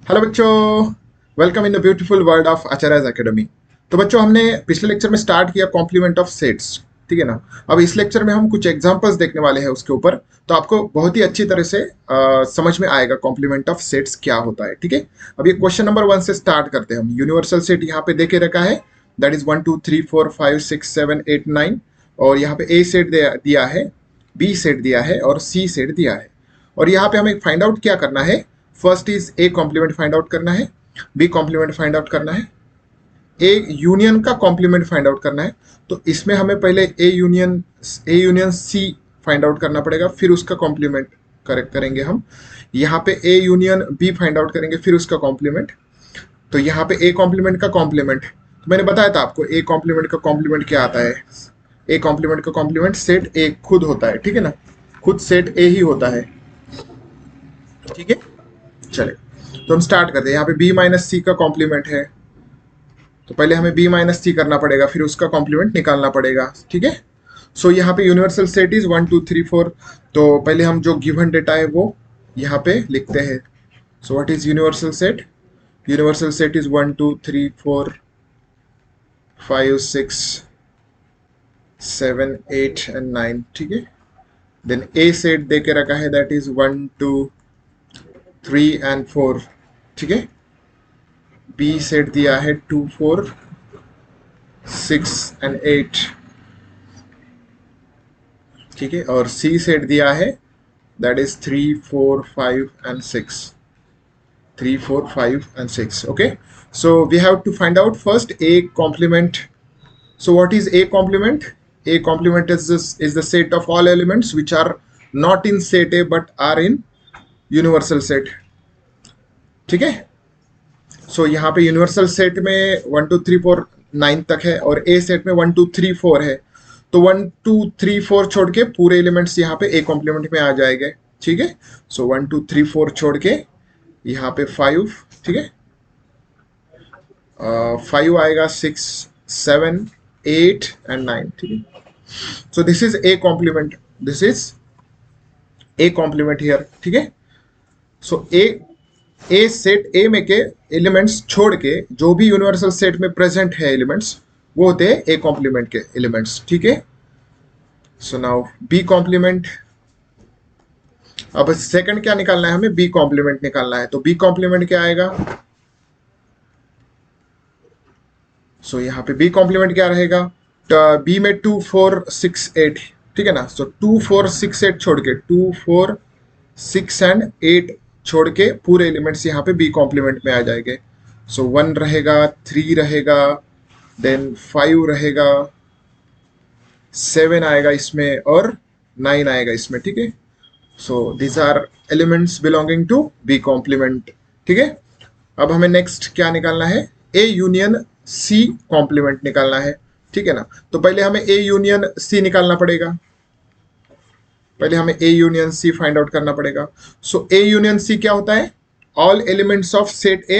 Hello बच्चों, welcome in the beautiful world of आचार्यज academy. तो बच्चों, हमने पिछले लेक्चर में स्टार्ट किया कॉम्प्लीमेंट ऑफ सेट्स, ठीक है ना। अब इस लेक्चर में हम कुछ एग्जांपल्स देखने वाले हैं उसके ऊपर, तो आपको बहुत ही अच्छी तरह से समझ में आएगा कॉम्प्लीमेंट ऑफ सेट्स क्या होता है, ठीक है। अब ये क्वेश्चन नंबर 1 से स्टार्ट करते हैं हम। यूनिवर्सल सेट यहाँ पे देके रखा है, दैट इज 1 2 3 4 5 6 7 8 9, और यहाँ पे ए सेट दिया है, बी सेट दिया है और सी सेट दिया है। और यहाँ पे हमें फाइंड आउट क्या करना है। First is A complement find out करना है, बी कॉम्प्लीमेंट फाइंड आउट करना है, ए यूनियन का कॉम्प्लीमेंट फाइंड आउट करना है। तो इसमें हमें पहले A union C find out करना पड़ेगा, फिर उसका कॉम्प्लीमेंट करेक्ट करेंगे हम। यहाँ पे A union B find out करेंगे, फिर उसका कॉम्प्लीमेंट। तो यहाँ पे ए कॉम्प्लीमेंट का कॉम्प्लीमेंट, तो मैंने बताया था आपको ए कॉम्प्लीमेंट का कॉम्प्लीमेंट क्या आता है। ए कॉम्प्लीमेंट का कॉम्प्लीमेंट सेट ए खुद होता है, ठीक है ना, खुद सेट ए ही होता है, ठीक है। चले, तो हम स्टार्ट करते हैं। यहाँ पे बी माइनस सी का कॉम्प्लीमेंट है, तो पहले हमें बी माइनस सी करना पड़ेगा, फिर उसका कॉम्प्लीमेंट निकालना पड़ेगा, ठीक है। सो यहाँ पे यूनिवर्सल सेट इज 1 2 3 4। तो पहले हम जो गिवन डेटा है वो यहाँ पे लिखते हैं। So what is universal set? Universal set is 1 2 3 4 5 6 7 8 and 9, ठीक है। देन ए सेट दे के रखा है, दैट इज 1 2 3 एंड 4, ठीक है। बी सेट दिया है 2 4 6 एंड 8, ठीक है। और सी सेट दिया है, that is 3 4 5 and 6, 3 4 5 and 6, okay. So we have to find out first a complement. So what is a complement? A complement is the set of all elements which are not in set A but are in universal set, ठीक है। सो यहाँ पे universal set में 1 2 3 4 9 तक है, और ए set में 1 2 3 4 है। तो 1 2 3 4 छोड़ के पूरे एलिमेंट्स यहाँ पे ए कॉम्प्लीमेंट में आ जाएंगे, ठीक है। सो 1 2 3 4 छोड़ के यहाँ पे 5, ठीक है, 5 आएगा, 6 7 8 एंड 9, ठीक है। So this is A complement, this is A complement here, ठीक है। सो ए सेट ए में के एलिमेंट्स छोड़ के जो भी यूनिवर्सल सेट में प्रेजेंट है एलिमेंट्स, वो होते हैं ए कॉम्प्लीमेंट के एलिमेंट्स, ठीक है। So now B complement. अब सेकंड क्या निकालना है हमें? बी कॉम्प्लीमेंट निकालना है। तो बी कॉम्प्लीमेंट क्या आएगा? सो यहाँ पे बी कॉम्प्लीमेंट क्या रहेगा? बी में 2 4 6 8, ठीक है ना। सो 2 4 6 8 छोड़ के 2 4 6 एंड 8 छोड़ के पूरे एलिमेंट्स यहाँ पे बी कॉम्प्लीमेंट में आ जाएंगे। सो 1 रहेगा, 3 रहेगा, देन 5 रहेगा, 7 आएगा इसमें, और 9 आएगा इसमें, ठीक है। So these are elements belonging to B complement, ठीक है। अब हमें नेक्स्ट क्या निकालना है? ए यूनियन सी कॉम्प्लीमेंट निकालना है, ठीक है ना। तो पहले हमें ए यूनियन सी निकालना पड़ेगा, पहले हमें A union C find out करना पड़ेगा। सो ए यूनियन सी क्या होता है? All elements of set A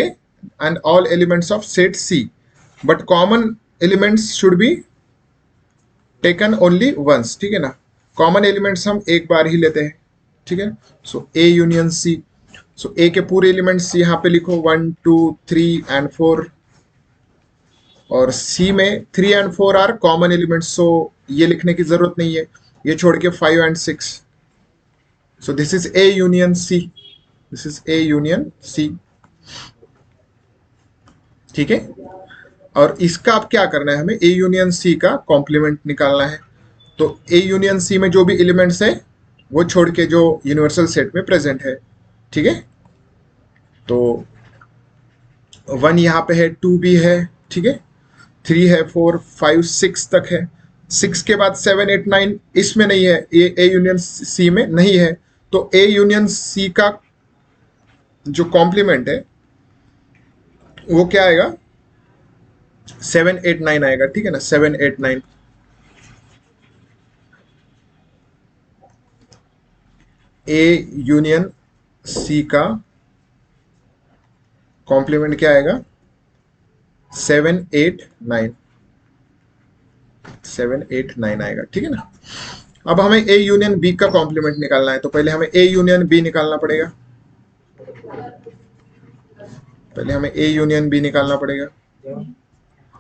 and all elements of set C, but common elements should be taken only once, ठीक है ना। कॉमन एलिमेंट्स हम एक बार ही लेते हैं, ठीक है। सो ए यूनियन सी। सो ए के पूरे एलिमेंट्स यहाँ पे लिखो 1 2 3 एंड 4, और सी में 3 एंड 4 आर कॉमन एलिमेंट्स, सो ये लिखने की जरूरत नहीं है, ये छोड़ के 5 and 6। So this is A union C, this is A union C, ठीक है। और इसका अब क्या करना है? हमें ए यूनियन सी का कॉम्प्लीमेंट निकालना है। तो ए यूनियन सी में जो भी एलिमेंट्स है वो छोड़ के जो यूनिवर्सल सेट में प्रेजेंट है, ठीक है। तो 1 यहाँ पे है, 2 भी है, ठीक है, 3 है, 4 5 6 तक है। 6 के बाद 7 8 9 इसमें नहीं है, ये ए यूनियन सी में नहीं है। तो ए यूनियन सी का जो कॉम्प्लीमेंट है वो क्या आएगा? 7 8 9 आएगा, ठीक है ना, 7 8 9। ए यूनियन सी का कॉम्प्लीमेंट क्या आएगा? 7 8 9, 7 8 9 आएगा, ठीक है ना। अब हमें ए यूनियन बी का कॉम्प्लीमेंट निकालना है, तो पहले हमें ए यूनियन बी निकालना पड़ेगा। पहले हमें ए यूनियन बी निकालना पड़ेगा।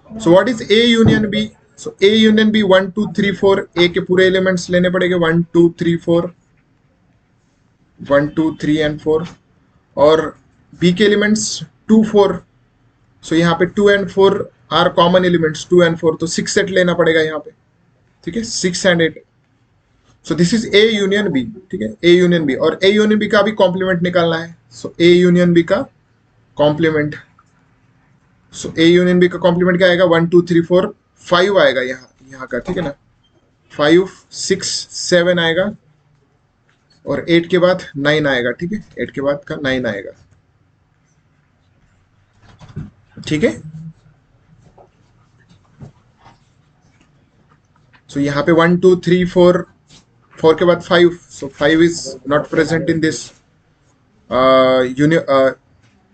So what is A union B? So A union B 1 2 3 4, A के पूरे एलिमेंट्स लेने पड़ेंगे 1 2 3 4, 1 2 3 एंड 4, और बी के एलिमेंट्स 2 4। सो यहाँ पे 2 and 4 are common elements, 2 and 4, तो 6 सेट लेना पड़ेगा यहाँ पे, ठीक है, 6 and 8। So this is A union B, ठीक है, ए यूनियन बी, और ए यूनियन बी का भी कॉम्प्लीमेंट निकालना है। सो ए यूनियन बी का complement, so A union B का कॉम्प्लीमेंट क्या आएगा? 1 2 3 4 5 आएगा यहाँ का, ठीक है ना, 5 6 7 आएगा, और 8 के बाद 9 आएगा, ठीक है, 8 के बाद का 9 आएगा, ठीक है। सो यहाँ पे 1 2 3 4, 4 के बाद 5, सो 5 is not present in this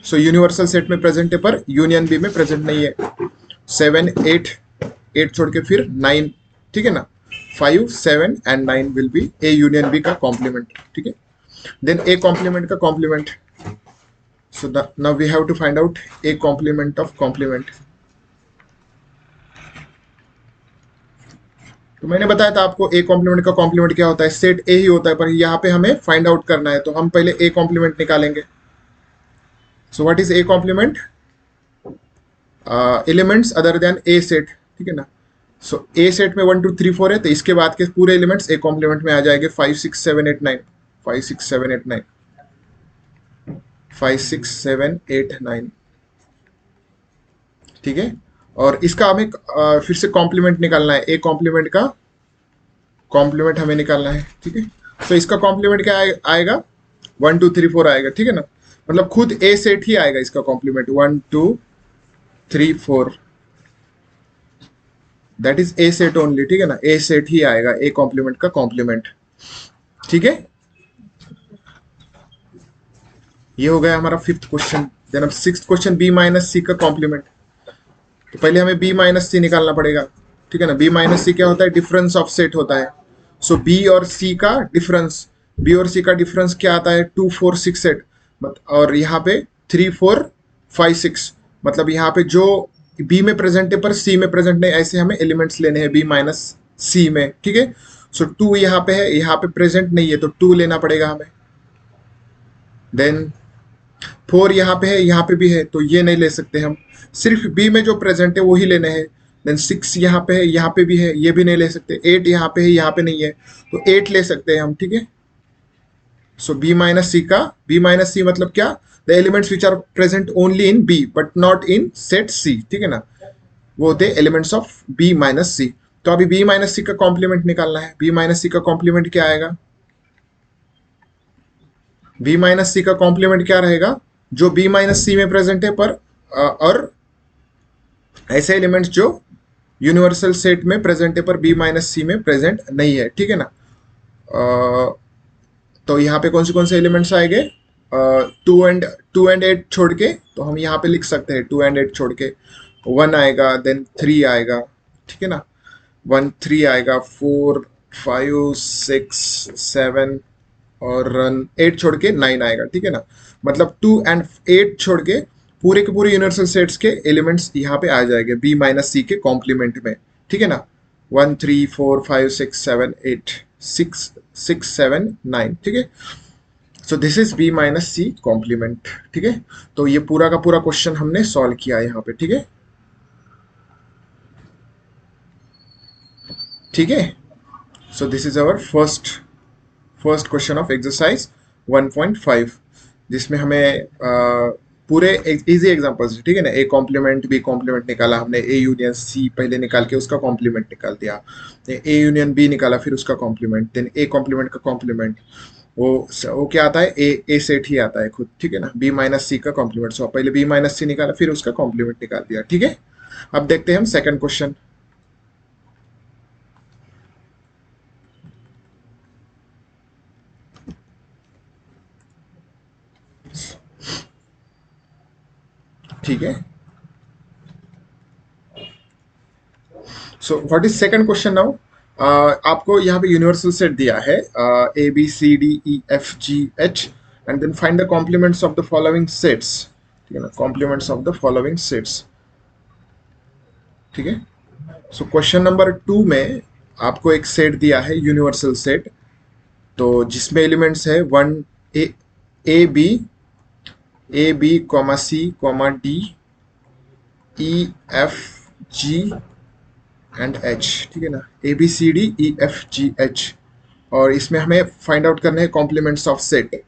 so universal set में प्रेजेंट है पर यूनियन बी में प्रेजेंट नहीं है। 7 8, 8 छोड़ के फिर 9, ठीक है ना, 5 7 and 9 will be A union B का कॉम्प्लीमेंट, ठीक है। देन ए कॉम्प्लीमेंट का complement, so now we have to find out A complement of complement. तो मैंने बताया था आपको ए कॉम्प्लीमेंट का कॉम्प्लीमेंट क्या होता है, सेट ए ही होता है, पर यहाँ पे हमें फाइंड आउट करना है, तो हम पहले ए कॉम्प्लीमेंट निकालेंगे। So what is A complement? Elements other than A set, ठीक है ना। सो ए सेट में 1 2 3 4 है, तो इसके बाद के पूरे एलिमेंट्स ए कॉम्प्लीमेंट में आ जाएंगे, 5 6 7 8 9, 5 6 7 8 9, 5 6 7 8 9, ठीक है। और इसका हमें फिर से कॉम्प्लीमेंट निकालना है, ए कॉम्प्लीमेंट का कॉम्प्लीमेंट हमें निकालना है, ठीक है। तो इसका कॉम्प्लीमेंट क्या आएगा? 1 2 3 4 आएगा, ठीक है ना, मतलब खुद ए सेट ही आएगा इसका complement, 1 2 3 4, that is A set only, ठीक है ना, ए सेट ही आएगा ए कॉम्प्लीमेंट का कॉम्प्लीमेंट, ठीक है। ये हो गया हमारा 5th क्वेश्चन। देन अब 6th क्वेश्चन, बी माइनस सी का कॉम्प्लीमेंट। तो पहले हमें बी माइनस सी निकालना पड़ेगा, ठीक है ना। बी माइनस सी क्या होता है? डिफरेंस ऑफ सेट होता है। सो बी और सी का डिफरेंस, बी और सी का डिफरेंस क्या आता है? 2 4 6 8, और यहाँ पे 3 4 5 6, मतलब यहाँ पे जो बी में प्रेजेंट है पर सी में प्रेजेंट नहीं, ऐसे हमें एलिमेंट्स लेने हैं बी माइनस सी में, ठीक है। सो 2 यहाँ पे है, यहाँ पे प्रेजेंट नहीं है, तो 2 लेना पड़ेगा हमें। देन 4 यहाँ पे है, यहाँ पे भी है, तो ये नहीं ले सकते हम, सिर्फ बी में जो प्रेजेंट है वो ही लेने हैं। देन 6 यहाँ पे है, यहाँ पे भी है, ये भी नहीं ले सकते। 8 यहाँ पे है, यहाँ पे नहीं है, तो 8 ले सकते हैं हम, ठीक है। सो बी माइनस सी का, बी माइनस सी मतलब क्या? The elements which are present only in B but not in set C, ठीक है ना, वो होते elements of B minus C. तो अभी बी माइनस सी का कॉम्प्लीमेंट निकालना है। बी माइनस सी का कॉम्प्लीमेंट क्या आएगा? बी माइनस सी का कॉम्प्लीमेंट क्या रहेगा? जो बी माइनस सी में प्रेजेंट है पर और ऐसे एलिमेंट्स जो यूनिवर्सल सेट में प्रेजेंट है पर बी माइनस सी में प्रेजेंट नहीं है, ठीक है ना। तो यहाँ पे कौन से एलिमेंट्स आएंगे? 2 एंड 8 छोड़ के, तो हम यहाँ पे लिख सकते हैं 2 एंड 8 छोड़ के 1 आएगा, देन 3 आएगा, ठीक है ना, 1 3 आएगा, 4 5 6 7 और 8 छोड़ के 9 आएगा, ठीक है ना। मतलब 2 एंड 8 छोड़ के पूरे के पूरे यूनिवर्सल सेट्स के एलिमेंट्स यहाँ पे आ जाएंगे बी माइनस सी के कॉम्प्लीमेंट में, ठीक है ना। 1 3 4 5 6 7 8 6 6 7 9, ठीक है। So this is B minus C complement, ठीक है। तो ये पूरा का पूरा क्वेश्चन हमने सॉल्व किया यहाँ पे, ठीक है, ठीक है। So this is our first question of exercise 1.5, जिसमें हमें पूरे इजी एग्जांपल्स, ठीक है ना, ए कॉम्प्लीमेंट बी कॉम्प्लीमेंट निकाला हमने, ए यूनियन सी पहले निकाल के उसका कॉम्प्लीमेंट निकाल दिया, ए यूनियन बी निकाला फिर उसका कॉम्प्लीमेंट, देन ए कॉम्प्लीमेंट का कॉम्प्लीमेंट वो क्या आता है? ए सेट ही आता है खुद, ठीक है ना, बी माइनस सी का कॉम्प्लीमेंट। सो पहले बी माइनस सी निकाला फिर उसका कॉम्प्लीमेंट निकाल दिया, ठीक है। अब देखते हैं हम सेकंड क्वेश्चन। ठीक है, so what is second question now? आपको यहाँ पे यूनिवर्सल सेट दिया है A B C D E F G H, and then find the complements of the following sets, ठीक है ना, complements of the following sets. ठीक है, सो क्वेश्चन नंबर 2 में आपको एक सेट दिया है, यूनिवर्सल सेट, तो जिसमें एलिमेंट्स है 1 A B comma C comma D E F G and H. ठीक है ना, A B C D E F G H, और इसमें हमें फाइंड आउट करने हैं कॉम्प्लीमेंट्स ऑफ सेट।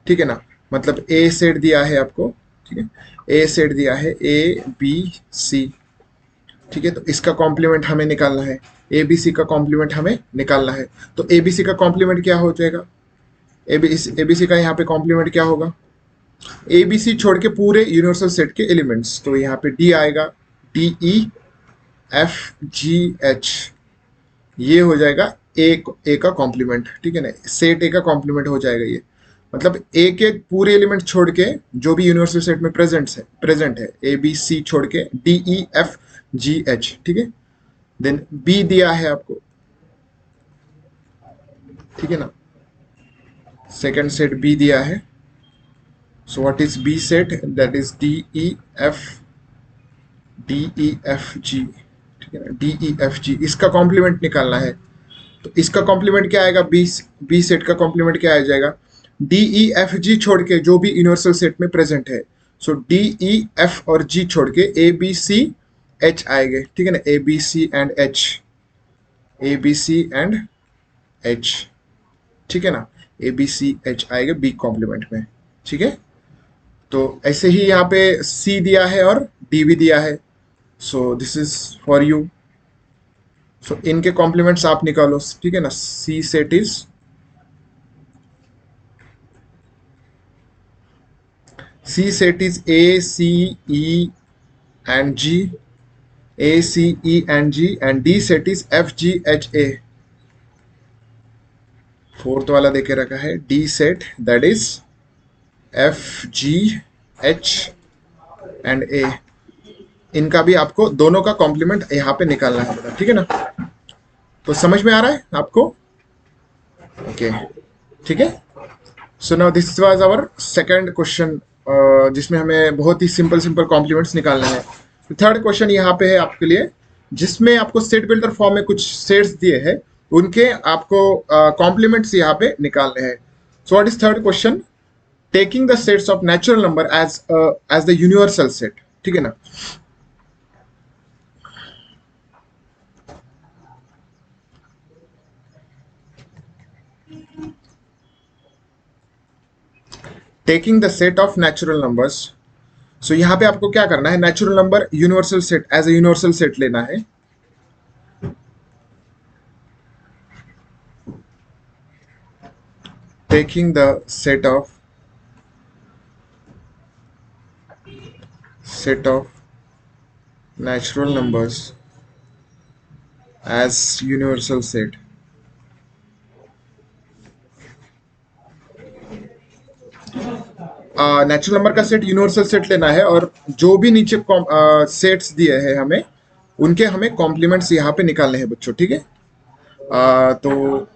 ठीक है ना, मतलब ए सेट दिया है आपको, ठीक है, ए सेट दिया है ए बी सी। ठीक है, तो इसका कॉम्प्लीमेंट हमें निकालना है, ए बी सी का कॉम्प्लीमेंट हमें निकालना है। तो ए बी सी का कॉम्प्लीमेंट क्या हो जाएगा, ए बी सी का यहाँ पे कॉम्प्लीमेंट क्या होगा, ए बी सी छोड़ के पूरे यूनिवर्सल सेट के एलिमेंट्स, तो यहाँ पे डी आएगा, D E F G H, ये हो जाएगा ए का कॉम्प्लीमेंट। ठीक है ना, सेट ए का कॉम्प्लीमेंट हो जाएगा ये, मतलब ए के पूरे एलिमेंट छोड़ के जो भी यूनिवर्सल सेट में प्रेजेंट है ए बी सी छोड़ के D E F G H. ठीक है, देन बी दिया है आपको, ठीक है ना, सेकंड सेट बी दिया है। So what is B set, that is D E F G. ठीक है ना, डी ई एफ जी, इसका कॉम्प्लीमेंट निकालना है। तो इसका कॉम्प्लीमेंट क्या आएगा, बी सेट का कॉम्प्लीमेंट क्या आ जाएगा, डी ई एफ जी छोड़ के जो भी यूनिवर्सल सेट में प्रेजेंट है, सो डी ई एफ और जी छोड़ के ए बी सी एच आएंगे। ठीक है ना, A B C and H, A B C and H. ठीक है ना, ए बी सी एच आएगा बी कॉम्प्लीमेंट में। ठीक है, तो ऐसे ही यहाँ पे सी दिया है और डी भी दिया है, so this is for you. So इनके कॉम्प्लीमेंट्स आप निकालो। ठीक है ना, C set is A C E and G, A C E and G, and D set is F G H A. Fourth वाला देके रखा है D set, that is F G H and A. इनका भी आपको दोनों का complement यहाँ पे निकालना है। ठीक है ना, तो समझ में आ रहा है आपको, ओके ठीक है। So now this was our second question, जिसमें हमें बहुत ही सिंपल कॉम्प्लीमेंट्स निकालने हैं। थर्ड क्वेश्चन यहाँ पे है आपके लिए, जिसमें आपको सेट बिल्डर फॉर्म में कुछ सेट्स दिए हैं, उनके आपको कॉम्प्लीमेंट्स यहाँ पे निकालने हैं। So what is third question, taking the sets of natural number as the universal set. ठीक है ना, taking the set of natural numbers. So यहाँ पे आपको क्या करना है, natural number universal set as a universal set लेना है। Taking the set of natural numbers as universal set। Natural number का सेट यूनिवर्सल सेट लेना है, और जो भी नीचे सेट्स दिए हैं हमें, उनके हमें कॉम्प्लीमेंट्स यहाँ पे निकालने हैं बच्चों। ठीक है, तो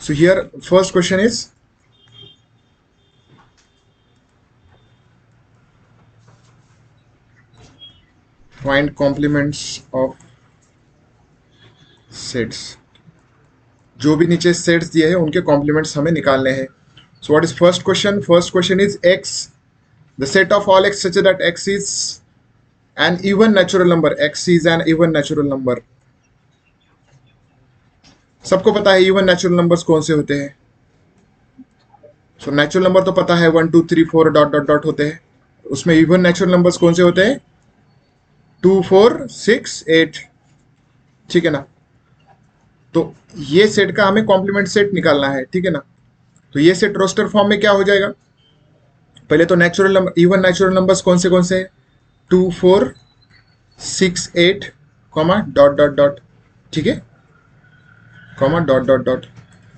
so here first question is, find complements of sets. जो भी नीचे सेट्स दिए हैं उनके कॉम्प्लीमेंट्स हमें निकालने हैं। So what is first question? First question is x, the set of all x such that x is an even natural number. X is an even natural number. सबको पता है even natural numbers कौन से होते हैं। So natural number तो पता है 1 2 3 4 डॉट डॉट डॉट होते हैं। उसमें even natural numbers कौन से होते हैं, 2 4 6 8। ठीक है ना, तो ये सेट का हमें कॉम्प्लीमेंट सेट निकालना है। ठीक है ना, तो ये सेट रोस्टर फॉर्म में क्या हो जाएगा, पहले तो natural number, even natural numbers कौन से 2 4 6 8 कॉमा डॉट डॉट डॉट। ठीक है, कॉमा डॉट डॉट डॉट।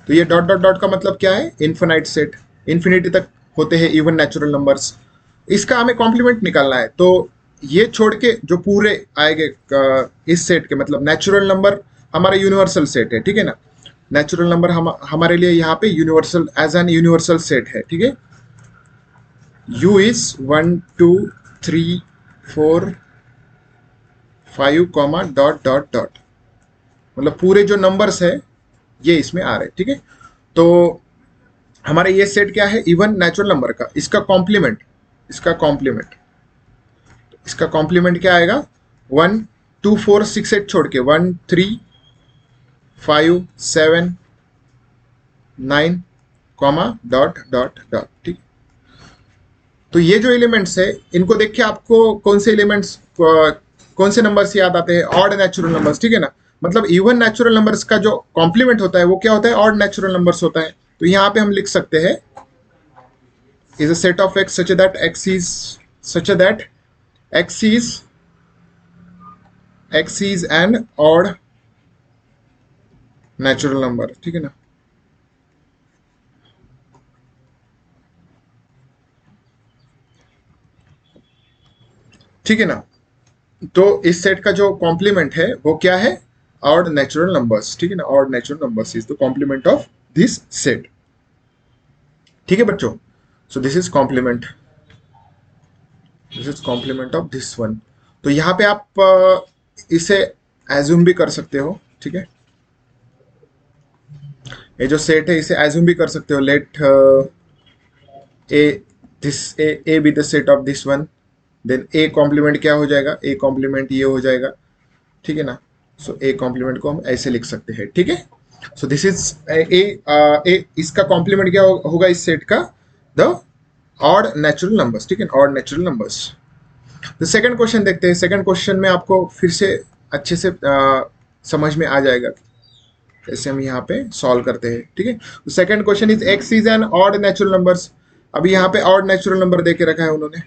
तो ये डॉट डॉट डॉट का मतलब क्या है, इन्फिनाइट सेट, इन्फिनिटी तक होते हैं इवन नेचुरल नंबर्स। इसका हमें कॉम्प्लीमेंट निकालना है। तो ये छोड़ के जो पूरे आएंगे इस सेट के, मतलब नेचुरल नंबर हमारा यूनिवर्सल सेट है। ठीक है ना, नेचुरल नंबर हमारे लिए यहाँ पे universal as an universal set है। ठीक है, u is 1 2 3 4 5 comma dot dot dot, मतलब पूरे जो नंबर्स है ये इसमें आ रहे हैं, ठीक है। तो हमारा ये सेट क्या है, इवन नेचुरल नंबर का, इसका कॉम्प्लीमेंट क्या आएगा, 1 2 4 6 8 छोड़ के 1 3 5 7 9 कॉमा डॉट डॉट डॉट, ठीक। तो ये जो एलिमेंट्स है इनको देख के आपको कौन से एलिमेंट्स, कौन से नंबर्स याद आते हैं, ऑड नेचुरल नंबर्स, ठीक है ना। मतलब इवन नेचुरल नंबर्स का जो कॉम्प्लीमेंट होता है वो क्या होता है, ऑड नेचुरल नंबर्स होता है। तो यहाँ पे हम लिख सकते हैं is a set of x such that x is an odd natural number, ठीक है ना। ठीक है ना। तो इस सेट का जो कॉम्प्लीमेंट है वो क्या है, ऑड नेचुरल नंबर्स, ठीक है ना। Odd natural numbers is the complement of this set, ठीक है बच्चों। So this is complement of this one. तो यहाँ पे आप इसे एज्यूम भी कर सकते हो, ठीक है। ये जो सेट है इसे एज्यूम भी कर सकते हो, let A B the set of this one, then A complement क्या हो जाएगा, ए कॉम्प्लीमेंट ये हो जाएगा, ठीक है ना। सो ए कॉम्प्लीमेंट को हम ऐसे लिख सकते हैं, ठीक है। सो दिस इज ए, इसका कॉम्प्लीमेंट क्या होगा इस सेट का, द ऑड नेचुरल नंबर्स, ठीक है, ऑड नेचुरल नंबर्स। तो सेकंड क्वेश्चन देखते हैं। सेकंड क्वेश्चन में आपको फिर से अच्छे से समझ में आ जाएगा जैसे हम यहाँ पे सॉल्व करते हैं, ठीक है। तो second question is x is an odd natural numbers. अभी यहाँ पे ऑड नेचुरल नंबर दे के रखा है उन्होंने,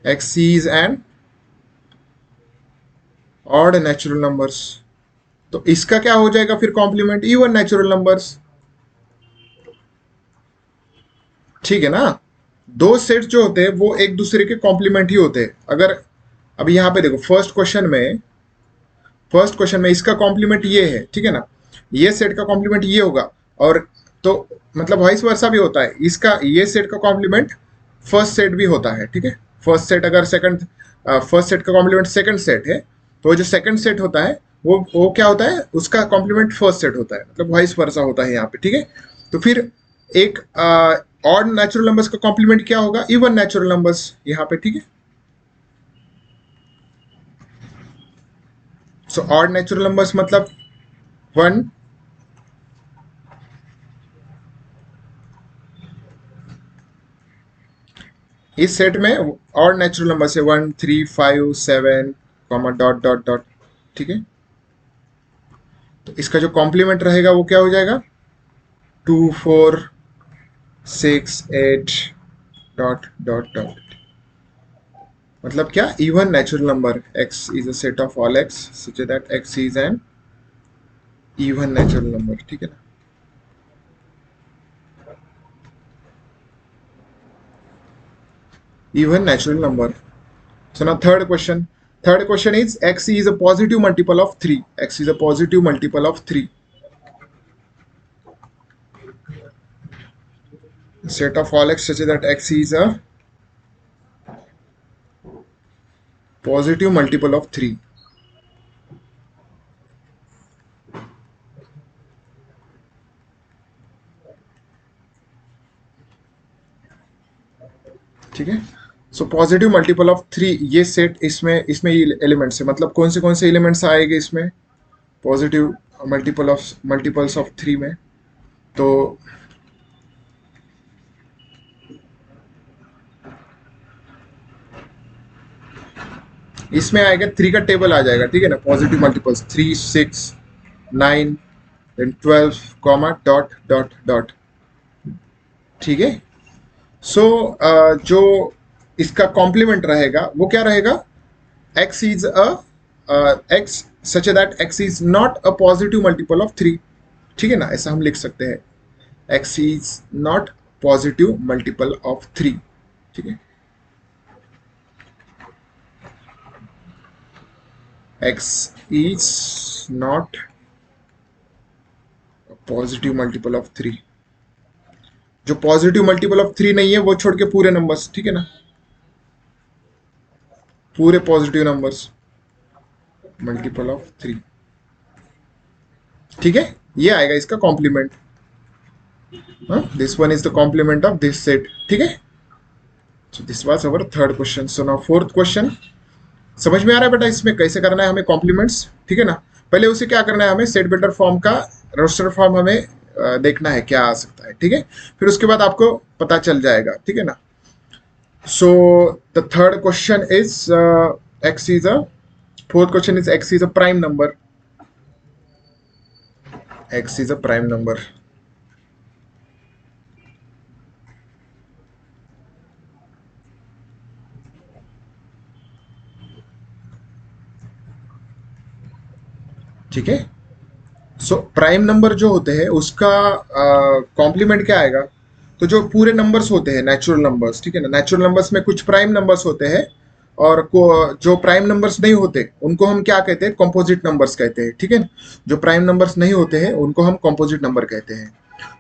x is an odd natural numbers. तो इसका क्या हो जाएगा फिर कॉम्प्लीमेंट, इवन नेचुरल नंबर्स, ठीक है ना। दो सेट्स जो होते हैं वो एक दूसरे के कॉम्प्लीमेंट ही होते हैं। अगर अभी यहाँ पे देखो फर्स्ट क्वेश्चन में इसका कॉम्प्लीमेंट ये है, ठीक है ना, ये सेट का कॉम्प्लीमेंट ये होगा, और तो मतलब वाइस वर्सा भी होता है, इसका ये सेट का कॉम्प्लीमेंट फर्स्ट सेट भी होता है, ठीक है। फर्स्ट सेट का कॉम्प्लीमेंट सेकंड सेट है, तो जो सेकंड सेट होता है वो क्या होता है, उसका कॉम्प्लीमेंट फर्स्ट सेट होता है, मतलब वाइस वर्सा होता है यहाँ पे, ठीक है। तो फिर एक ऑड नेचुरल नंबर्स का कॉम्प्लीमेंट क्या होगा, इवन नेचुरल नंबर्स यहाँ पे, ठीक है। सो ऑड नेचुरल नंबर्स मतलब 1, इस सेट में ऑड नेचुरल नंबर से 1 3 5 7 कॉमा डॉट डॉट डॉट, ठीक है। तो इसका जो कॉम्प्लीमेंट रहेगा वो क्या हो जाएगा, 2 4 6 8 डॉट डॉट डॉट, मतलब क्या, even natural number. x is a set of all x such that x is an even natural number, ठीक है ना। Even natural number. So now third question. Third question is x is a positive multiple of 3. X is a positive multiple of 3. Set of all x such that x is a positive multiple of 3. ठीक है। So positive multiple of 3 ये set, इसमें ये elements है, मतलब कौन से elements आएंगे इसमें पॉजिटिव मल्टीपल्स ऑफ 3 में। तो इसमें आएगा 3 का टेबल आ जाएगा, ठीक है ना। Positive multiples 3 6 9 then 12 comma dot dot dot, ठीक है। सो जो इसका कॉम्प्लीमेंट रहेगा वो क्या रहेगा, x is a x such that x is not a positive multiple of 3, ठीक है ना। ऐसा हम लिख सकते हैं, x is not positive multiple of 3, ठीक है। x is not a positive multiple of 3, जो पॉजिटिव मल्टीपल ऑफ 3 नहीं है वो छोड़ के पूरे नंबर्स, ठीक है ना, पूरे पॉजिटिव नंबर्स मल्टीपल ऑफ 3, ठीक है, ये आएगा इसका complement. This one is the complement of this set, ठीक है। So this was our third question. So now fourth question. समझ में आ रहा है बेटा इसमें कैसे करना है हमें कॉम्प्लीमेंट्स, ठीक है ना। पहले उसे क्या करना है, हमें सेट बिल्डर फॉर्म का रोस्टर फॉर्म हमें देखना है क्या आ सकता है, ठीक है। फिर उसके बाद आपको पता चल जाएगा, ठीक है ना। So the third question is x is a, fourth question is x is a prime number, X is a prime number. ठीक है। सो प्राइम नंबर जो होते हैं उसका कॉम्प्लीमेंट क्या आएगा, तो जो पूरे नंबर्स होते हैं नेचुरल नंबर्स, ठीक है ना, नेचुरल नंबर्स में कुछ प्राइम नंबर्स होते हैं और जो प्राइम नंबर्स नहीं होते उनको हम क्या कहते हैं, कंपोजिट नंबर्स कहते हैं, ठीक है। जो प्राइम नंबर्स नहीं होते हैं उनको हम कंपोजिट नंबर कहते हैं।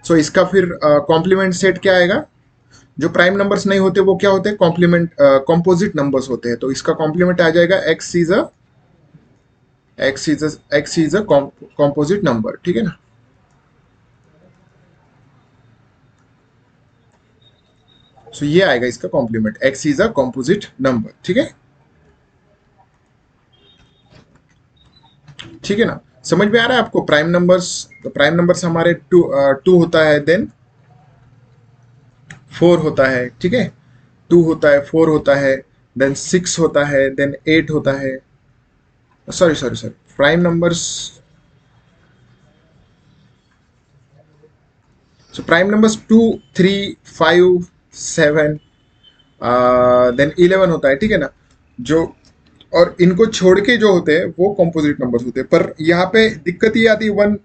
सो इसका फिर कॉम्प्लीमेंट सेट क्या आएगा, जो प्राइम नंबर्स नहीं होते वो क्या होते हैं, कॉम्प्लीमेंट कंपोजिट नंबर्स होते हैं। तो इसका कॉम्प्लीमेंट आ जाएगा x is a composite number, ठीक है ना। सो ये आएगा इसका complement, x is a composite number, ठीक है। ठीक है ना, समझ में आ रहा है आपको प्राइम नंबर्स। तो प्राइम नंबर्स हमारे टू होता है, देन 4 होता है, ठीक है, 2 होता है, 4 होता है, देन 6 होता है, देन 8 होता है। Sorry sorry sorry, prime numbers, so prime numbers 2, 3, 5, 7, then 11 होता है, ठीक है ना। जो और इनको छोड़ के जो होते हैं वो कंपोजिट नंबर्स होते हैं। पर यहाँ पे दिक्कत ये आती है, वन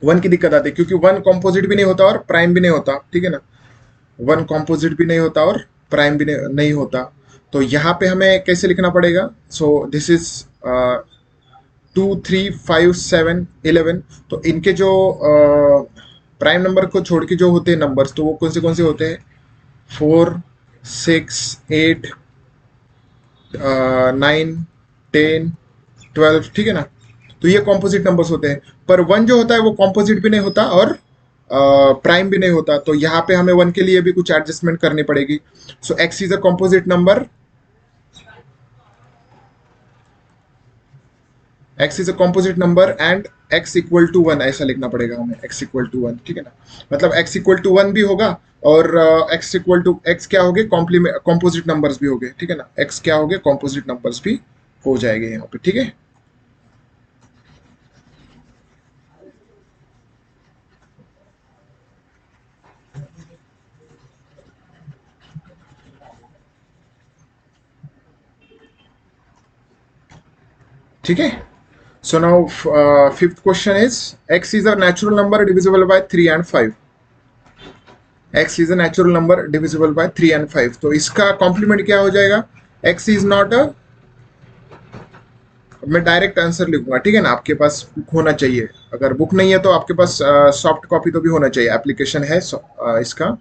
वन की दिक्कत आती है, क्योंकि वन कॉम्पोजिट भी नहीं होता और प्राइम भी नहीं होता, ठीक है ना। वन कॉम्पोजिट भी नहीं होता और प्राइम भी नहीं होता। तो यहाँ पे हमें कैसे लिखना पड़ेगा, सो दिस इज 2, 3, 5, 7, 11। तो इनके जो प्राइम नंबर को छोड़ के जो होते हैं नंबर्स, तो वो कौन से होते हैं, 4, 6, 8, 9, 10, 12, ठीक है ना। तो ये कॉम्पोजिट नंबर्स होते हैं। पर वन जो होता है वो कॉम्पोजिट भी नहीं होता और प्राइम भी नहीं होता। तो यहाँ पे हमें वन के लिए भी कुछ एडजस्टमेंट करनी पड़ेगी। So X is a composite number, X is a composite number and X equal to one, ऐसा लिखना पड़ेगा हमें, एक्स इक्वल टू वन, ठीक है ना। मतलब एक्स इक्वल टू वन भी होगा और एक्स इक्वल टू एक्स क्या हो गए, कॉम्प्लीमेंट कॉम्पोजिट नंबर्स भी हो गए, ठीक है ना। एक्स क्या हो गए, कॉम्पोजिट नंबर्स भी हो जाएंगे यहाँ पे, ठीक है। ठीक है। So now fifth question is x is a natural number divisible by 3 and 5। X is a natural number divisible by 3 and 5। तो इसका कॉम्प्लीमेंट क्या हो जाएगा, एक्स इज नॉट अ, मैं डायरेक्ट आंसर लिखूंगा, ठीक है ना। आपके पास बुक होना चाहिए, अगर बुक नहीं है तो आपके पास सॉफ्ट कॉपी तो भी होना चाहिए। एप्लीकेशन है इसका,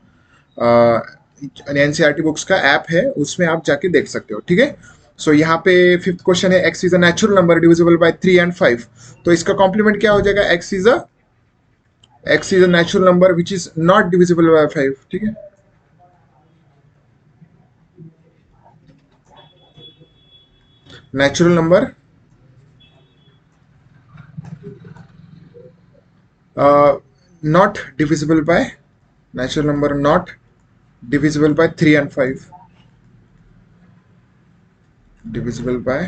एनसीईआरटी बुक्स का ऐप है, उसमें आप जाके देख सकते हो, ठीक है। सो यहाँ पे फिफ्थ क्वेश्चन है x is a natural number divisible by 3 and 5। तो इसका कॉम्प्लीमेंट क्या हो जाएगा, x is a natural number which is not divisible by 5, ठीक है। Natural number not divisible by, natural number not divisible by 3 and 5, divisible by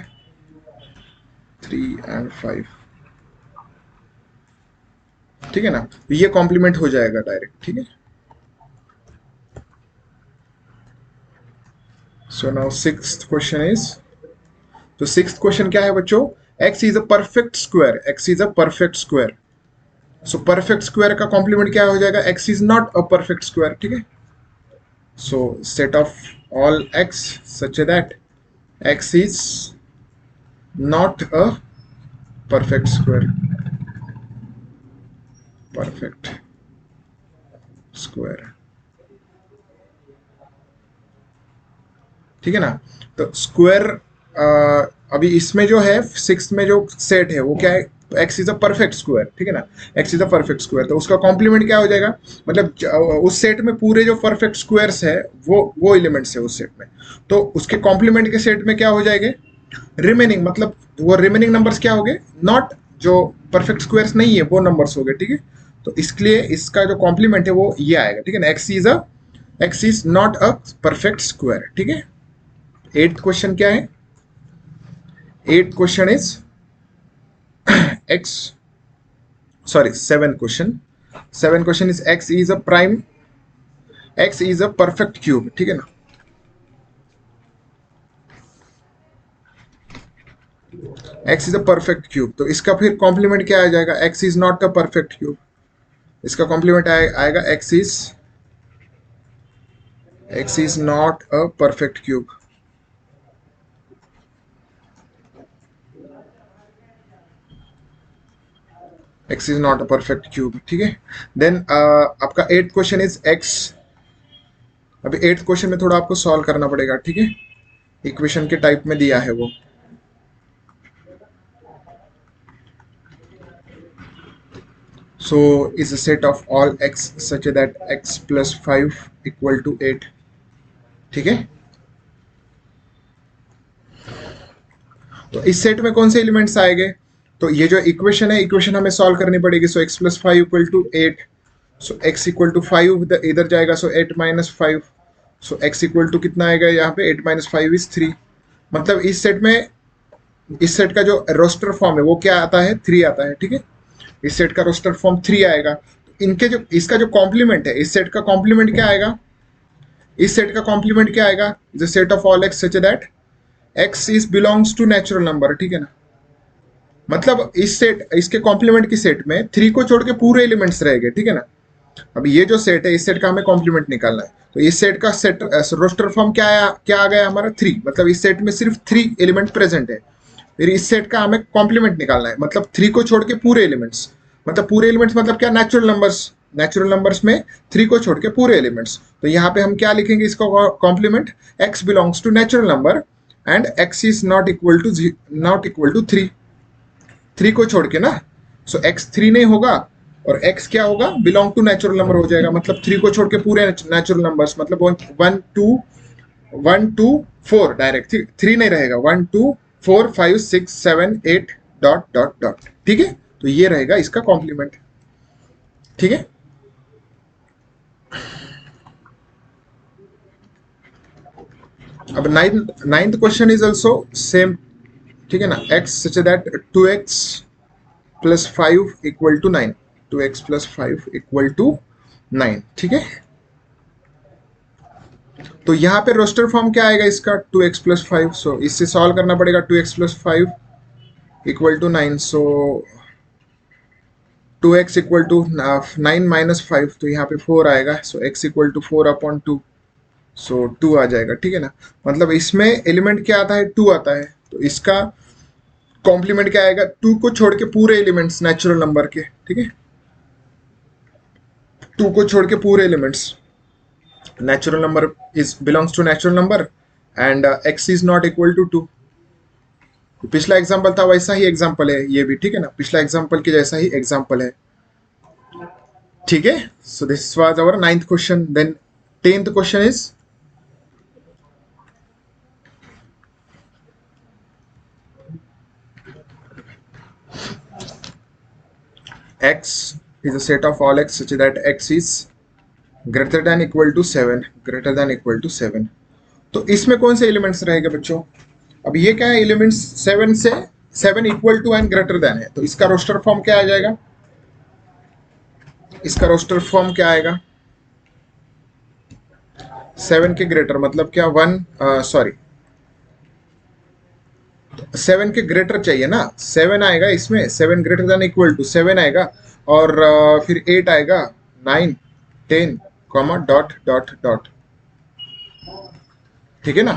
3 and 5, ठीक है ना। तो ये कॉम्प्लीमेंट हो जाएगा डायरेक्ट, ठीक है। So now sixth question is, तो सिक्स्थ क्वेश्चन क्या है बच्चों, x is a perfect square, x is a perfect square. So perfect square का कॉम्प्लीमेंट क्या हो जाएगा, x is not a perfect square, ठीक है। सो set of all x such that x is not a perfect square, perfect square, ठीक है ना। तो स्क्वायर अभी इसमें जो है सिक्स में जो सेट है वो क्या है, x is a perfect square, ठीक है ना। X is a perfect square, तो उसका कॉम्प्लीमेंट क्या हो जाएगा, मतलब उस सेट में पूरे जो परफेक्ट स्क्वायर्स है वो एलिमेंट्स है उस सेट में, तो उसके कॉम्प्लीमेंट के सेट में क्या हो जाएंगे, रिमेनिंग, मतलब वो रिमेनिंग नंबर्स क्या हो गए, नॉट जो परफेक्ट स्क्वायर्स नहीं है वो नंबर्स हो गए, ठीक है। तो इसके लिए इसका जो कॉम्प्लीमेंट है वो ये आएगा, ठीक है ना। X is not a perfect square, ठीक है। एट्थ क्वेश्चन क्या है, eighth question is x, sorry seven question is x is a prime, x is a perfect cube, ठीक है ना। X is a perfect cube, तो इसका फिर कॉम्प्लीमेंट क्या आ जाएगा, x is not a perfect cube, इसका कॉम्प्लीमेंट आएगा x is not a perfect cube. X is not a perfect cube, ठीक है। देन आपका एट्थ क्वेश्चन इज एक्स, अभी एट्थ क्वेश्चन में थोड़ा आपको सॉल्व करना पड़ेगा, ठीक है। इक्वेशन के टाइप में दिया है वो, so is a set of all x such that x plus 5 equal to 8, ठीक है। तो इस सेट में कौन से एलिमेंट्स आएंगे, तो ये जो इक्वेशन है, इक्वेशन हमें सॉल्व करनी पड़ेगी। So X plus five equal to 8, so X equal to 5 इधर जाएगा, so 8 minus 5, so X equal to कितना आएगा यहाँ पे, 8 माइनस 5 इज 3। मतलब इस सेट में, इस सेट का जो रोस्टर फॉर्म है वो क्या आता है, 3 आता है, ठीक है। इस सेट का रोस्टर फॉर्म 3 आएगा। तो इनके जो, इसका जो कॉम्प्लीमेंट है, इस सेट का कॉम्प्लीमेंट क्या आएगा, इस सेट का कॉम्प्लीमेंट क्या आएगा, the set of all x such that x is belongs to natural number, ठीक है ना। मतलब इस सेट, इसके कॉम्प्लीमेंट की सेट में 3 को छोड़ के पूरे एलिमेंट्स रहेंगे, ठीक है ना। अब ये जो सेट है, इस सेट का हमें कॉम्प्लीमेंट निकालना है, तो इस सेट का सेट रोस्टर फॉर्म क्या आया, क्या आ गया हमारा 3, मतलब इस सेट में सिर्फ 3 एलिमेंट प्रेजेंट है। फिर इस सेट का हमें कॉम्प्लीमेंट निकालना है, मतलब 3 को छोड़ के पूरे एलिमेंट्स, मतलब पूरे एलिमेंट्स मतलब क्या, नेचुरल नंबर्स, नेचुरल नंबर्स में 3 को छोड़ के पूरे एलिमेंट्स। तो यहाँ पे हम क्या लिखेंगे इसको complement, x belongs to natural number and x is not equal to 3, 3 को छोड़ के ना। सो एक्स 3 नहीं होगा, और एक्स क्या होगा, बिलोंग टू नेचुरल नंबर हो जाएगा, मतलब 3 को छोड़ के पूरे नेचुरल नंबर्स, मतलब 1 2 4 डायरेक्ट, 3 नहीं रहेगा, 1 2 4 5 6 7 8 डॉट डॉट डॉट, ठीक है। तो ये रहेगा इसका कॉम्प्लीमेंट, ठीक है। अब ninth question is also same, ठीक है ना। X such that 2x plus 5 equal to 9, 2x plus 5 equal to 9, ठीक है। तो यहाँ पे रोस्टर फॉर्म क्या आएगा इसका, 2x प्लस 5, सो इससे सॉल्व करना पड़ेगा, 2x plus 5 equal to 9, so 2x equal to 9 minus 5, तो यहाँ पे 4 आएगा, so x equal to 4 upon 2, so 2 आ जाएगा, ठीक है ना। मतलब इसमें एलिमेंट क्या आता है, 2 आता है, तो इसका कॉम्प्लीमेंट क्या आएगा, 2 को छोड़ के पूरे एलिमेंट्स नेचुरल नंबर के, ठीक है। 2 को छोड़ के पूरे elements, natural number is belongs to natural number and x is not equal to 2। पिछला एग्जांपल था वैसा ही एग्जांपल है ये भी, ठीक है ना, पिछला एग्जांपल के जैसा ही एग्जांपल है, ठीक है। So this was our ninth question. Then 10th question is x is a set of all x such that x is greater than equal to 7, greater than equal to 7। तो इसमें कौन से elements रहेंगे बच्चों, अब ये क्या है, एलिमेंट्स 7 से 7 equal to and greater than है, तो इसका रोस्टर फॉर्म क्या आ जाएगा, इसका रोस्टर फॉर्म क्या आएगा, 7 के ग्रेटर मतलब क्या, 7 के ग्रेटर चाहिए ना, 7 आएगा इसमें, 7 ग्रेटर देन इक्वल टू 7 आएगा, और फिर 8 आएगा, 9 10 कॉमा डॉट डॉट डॉट, ठीक है ना।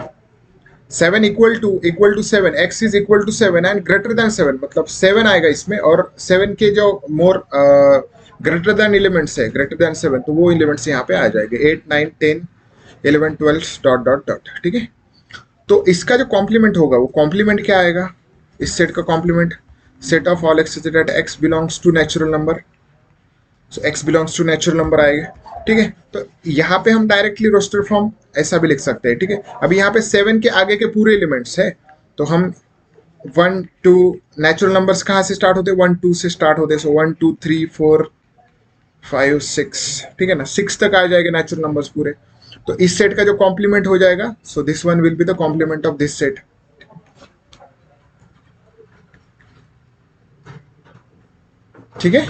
7 equal to 7, x is equal to 7 and greater than 7, मतलब 7 आएगा इसमें, और 7 के जो मोर ग्रेटर देन एलिमेंट्स है, ग्रेटर देन 7, तो वो एलिमेंट्स यहाँ पे आ जाएंगे, 8 9 10 11 12 डॉट डॉट डॉट, ठीक है। तो इसका जो कॉम्प्लीमेंट होगा वो कॉम्प्लीमेंट क्या आएगा, इस सेट का complement set of all x that x belongs to natural number, so x belongs to natural number आएगा। ठीक है, तो यहाँ पे हम डायरेक्टली रोस्टर फॉर्म ऐसा भी लिख सकते हैं। ठीक है, अभी यहाँ पे 7 के आगे के पूरे एलिमेंट्स है, तो हम 1 2 नेचुरल नंबर्स कहाँ से स्टार्ट होते हैं, 1 2 से स्टार्ट होते हैं, सो 1 2 3 4 5 6, ठीक है ना, 6 तक आ जाएगा नेचुरल नंबर्स पूरे। तो इस सेट का जो कॉम्प्लीमेंट हो जाएगा, so this one will be the complement of this set. ठीक है,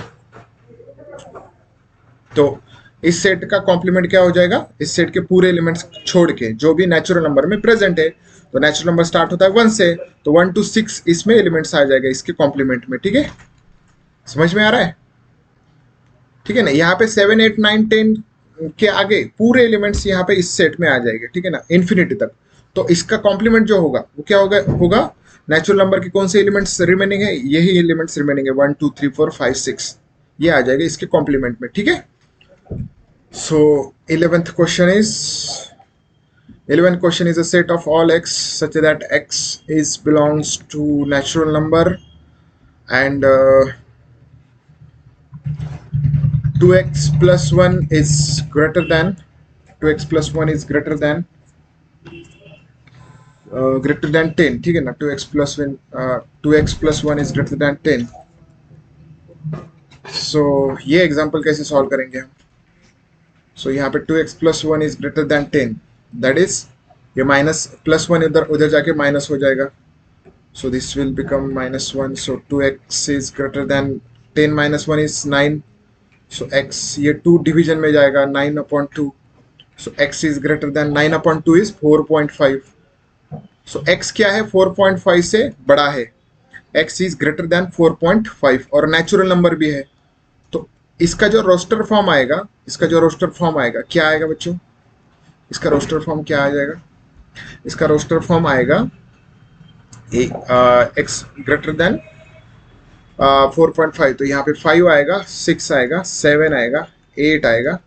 तो इस सेट का कॉम्प्लीमेंट क्या हो जाएगा, इस सेट के पूरे एलिमेंट्स छोड़ के जो भी नेचुरल नंबर में प्रेजेंट है, तो नेचुरल नंबर स्टार्ट होता है 1 से, तो 1 to 6 इसमें एलिमेंट्स आ जाएगा इसके कॉम्प्लीमेंट में। ठीक है, समझ में आ रहा है? ठीक है ना, यहाँ पे 7 8 9 10 के आगे पूरे एलिमेंट्स यहाँ पे इस सेट में आ जाएंगे। ठीक है ना, इन्फिनिटी तक। तो इसका कॉम्प्लीमेंट जो होगा वो क्या होगा नेचुरल नंबर के कौन से एलिमेंट्स रिमेनिंग है, यही एलिमेंट्स रिमेनिंग है 1 2 3 4 5 6, ये आ जाएगा इसके कॉम्प्लीमेंट में। ठीक है, so 11th question is a set of all x such that x is belongs to natural number and 2x plus 1 is greater than 2x plus 1 is greater than 10। ठीक है ना, 2x plus 1 is greater than 10। so ये example कैसे solve करेंगे हम? सो यहाँ पे 2x plus 1 is greater than 10, that is ये माइनस प्लस 1 उधर जाके माइनस हो जाएगा, so this will become -1। So 2x is greater than 10 minus 1 is 9, so x ये 2 डिवीजन में जाएगा 9/2, सो x is greater than 9/2 is 4.5। So x क्या है, 4.5 से बड़ा है, x is greater than 4.5 और नेचुरल नंबर भी है। तो इसका जो रोस्टर फॉर्म आएगा, क्या आएगा बच्चों, इसका रोस्टर फॉर्म क्या आ जाएगा, इसका रोस्टर फॉर्म आएगा x ग्रेटर देन 4.5, तो यहाँ पे 5 आएगा, 6 आएगा, 7 आएगा, 8 आएगा,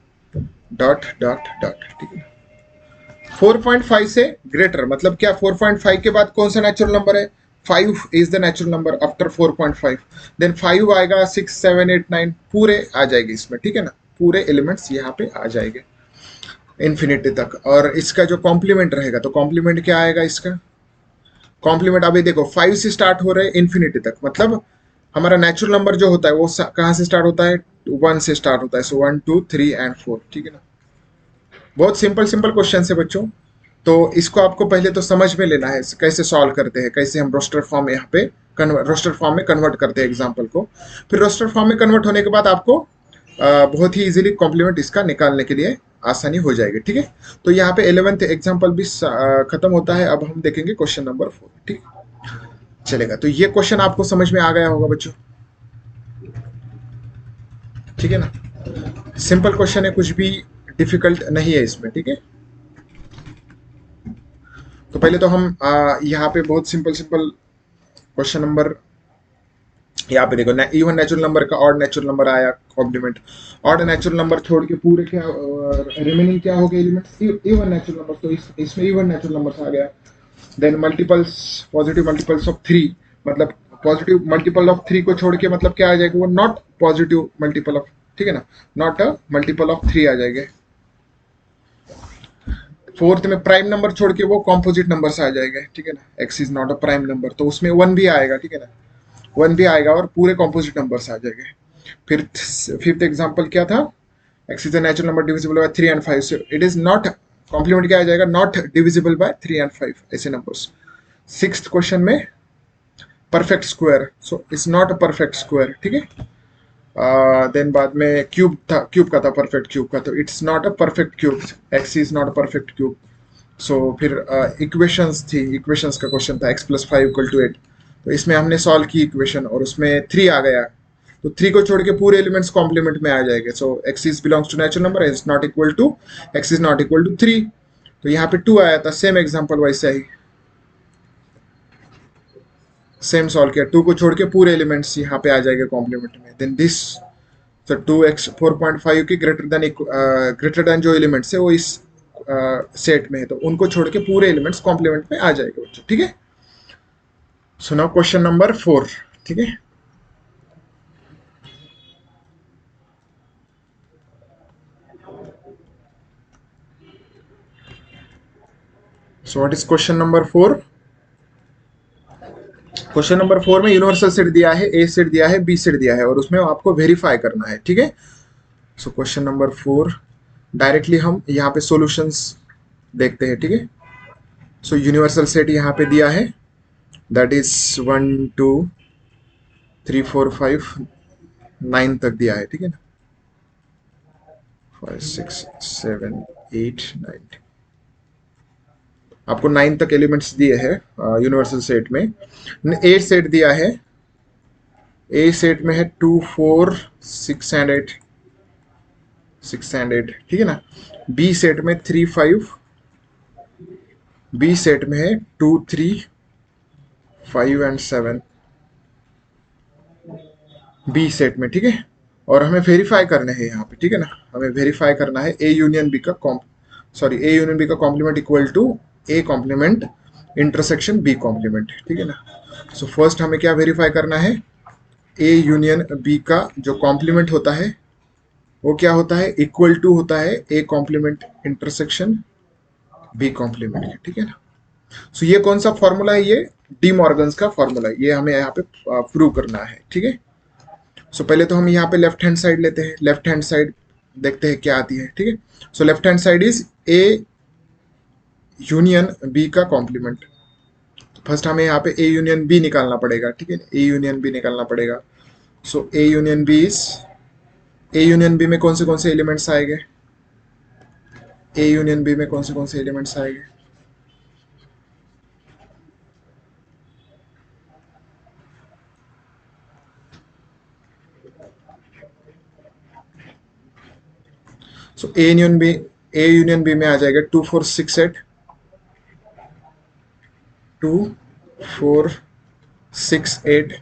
डॉट डॉट डॉट। ठीक है, 4.5 से ग्रेटर मतलब क्या, 4.5 के बाद कौन सा नेचुरल नंबर है, 5 is the natural number after 4.5, then 5 आएगा, 6 7 8 9 पूरे आ जाएंगे इसमें। ठीक है ना, पूरे एलिमेंट्स यहाँ पे आ जाएंगे इन्फिनिटी तक। और इसका जो कॉम्प्लीमेंट रहेगा, तो कॉम्प्लीमेंट क्या आएगा, इसका कॉम्प्लीमेंट अभी देखो 5 से स्टार्ट हो रहे हैं इन्फिनिटी तक, मतलब हमारा नेचुरल नंबर जो होता है वो कहाँ से स्टार्ट होता है, 1 से स्टार्ट होता है, सो 1 2 3 एंड 4। ठीक है ना, बहुत सिंपल क्वेश्चन है बच्चों। तो इसको आपको पहले तो समझ में लेना है कैसे सॉल्व करते हैं, कैसे हम रोस्टर फॉर्म में यहाँ पे रोस्टर फॉर्म में कन्वर्ट करते हैं एग्जाम्पल को। फिर रोस्टर फॉर्म में कन्वर्ट होने के बाद आपको बहुत ही इजीली कॉम्प्लीमेंट इसका निकालने के लिए आसानी हो जाएगी। ठीक है, तो यहाँ पे 11th एग्जाम्पल भी खत्म होता है। अब हम देखेंगे क्वेश्चन नंबर 4। ठीक चलेगा, तो ये क्वेश्चन आपको समझ में आ गया होगा बच्चों। ठीक है ना, सिंपल क्वेश्चन है, कुछ भी डिफिकल्ट नहीं है इसमें। ठीक है, तो पहले तो हम यहाँ पे बहुत सिंपल क्वेश्चन नंबर, यहाँ पे देखो इवन नेचुरल नंबर का ऑड नेचुरल नंबर आया कॉम्प्लीमेंट, ऑड नेचुरल नंबर छोड़ के पूरे क्या रिमेनिंग क्या हो गए एलिमेंट्स, इवन नेचुरल नंबर, तो इसमें इवन नेचुरल नंबर्स आ गया। Then multiples, positive multiples of 3, मतलब पॉजिटिव मल्टीपल ऑफ 3 को छोड़ के मतलब क्या आ जाएगा, वो नॉट पॉजिटिव मल्टीपल ऑफ, ठीक है ना, नॉट अ मल्टीपल ऑफ 3 आ जाएंगे। फोर्थ में प्राइम नंबर छोड़ के वो कॉम्पोजिट नंबर्स आ जाएंगे। ठीक है ना, x is not a prime number, तो उसमें 1 भी आएगा। ठीक है ना, 1 भी आएगा और पूरे कॉम्पोजिट नंबर्स आ जाएंगे। फिर फिफ्थ एग्जांपल क्या था, x is a natural number divisible by 3 and 5, so it is not, complement क्या आ जाएगा, नॉट डिविजिबल बाय 3 एंड 5 ऐसे नंबर्स। सिक्स्थ क्वेश्चन में perfect square, so it's not a perfect square. ठीक है, देन बाद में क्यूब का था परफेक्ट क्यूब का, तो it's not a perfect cube, x is not a perfect cube. So फिर इक्वेशंस थी, इक्वेशंस का क्वेश्चन था x + 5 = 8, तो इसमें हमने सॉल्व की इक्वेशन और उसमें 3 आ गया, तो 3 को छोड़ के पूरे एलिमेंट्स कॉम्प्लीमेंट में आ जाएंगे। सो x is belongs to natural number, x not equal to 3, तो यहाँ पे 2 आया था। सेम एग्जांपल वैसा ही सेम सॉल्व किया, 2 को छोड़ के पूरे एलिमेंट्स यहाँ पे आ जाएंगे कॉम्प्लीमेंट में। देन दिस, तो 2x 4.5 की ग्रेटर देन जो एलिमेंट्स है वो इस सेट में है तो उनको छोड़ के पूरे एलिमेंट्स कॉम्प्लीमेंट में आ जाएंगे बच्चों, ठीक है। सो नाउ क्वेश्चन नंबर 4, ठीक है। So what is question number 4? Question number 4 में यूनिवर्सल सेट दिया है, ए सेट दिया है, बी सेट दिया है और उसमें आपको वेरीफाई करना है, ठीक है। सो क्वेश्चन नंबर 4 डायरेक्टली हम यहाँ पे सॉल्यूशंस देखते हैं, ठीक है। सो यूनिवर्सल सेट यहाँ पे दिया है, दैट इज 1 2 3 4 5 9 तक दिया है, ठीक है ना। 5 6 7 8 9, आपको 9 तक एलिमेंट्स दिए हैं यूनिवर्सल सेट में। ए सेट दिया है, ए सेट में है 2 4 6 एंड 8, 6 एंड 8, ठीक है ना। बी सेट में 3 5, बी सेट में है 2 3 5 एंड 7, बी सेट में, ठीक है। और हमें वेरीफाई करना है यहाँ पे, ठीक है ना, हमें वेरीफाई करना है ए यूनियन बी का ए यूनियन बी का complement equal to A complement intersection B complement, ठीक है ना। सो फर्स्ट हमें क्या वेरीफाई करना है, ए यूनियन बी का जो कॉम्प्लीमेंट होता है वो क्या होता है, इक्वल टू होता है A complement intersection B complement, ठीक है ना। सो ये कौन सा फॉर्मूला है, ये डी मॉर्गन्स का फॉर्मूला है, ये हमें यहाँ पे प्रूव करना है, ठीक है। सो पहले तो हम यहाँ पे लेफ्ट हैंड साइड लेते हैं, लेफ्ट हैंड साइड देखते हैं क्या आती है, ठीक है। So left hand side is A union B का कॉम्प्लीमेंट। फर्स्ट हमें यहाँ पे ए यूनियन बी निकालना पड़ेगा, ठीक है, ए यूनियन बी निकालना पड़ेगा। So A union B is, A union B में कौन से एलिमेंट्स आएंगे, ए यूनियन बी में कौन से एलिमेंट्स आएंगे। सो ए यूनियन बी में आ जाएगा 2 4 6 8, 2 4 6 8,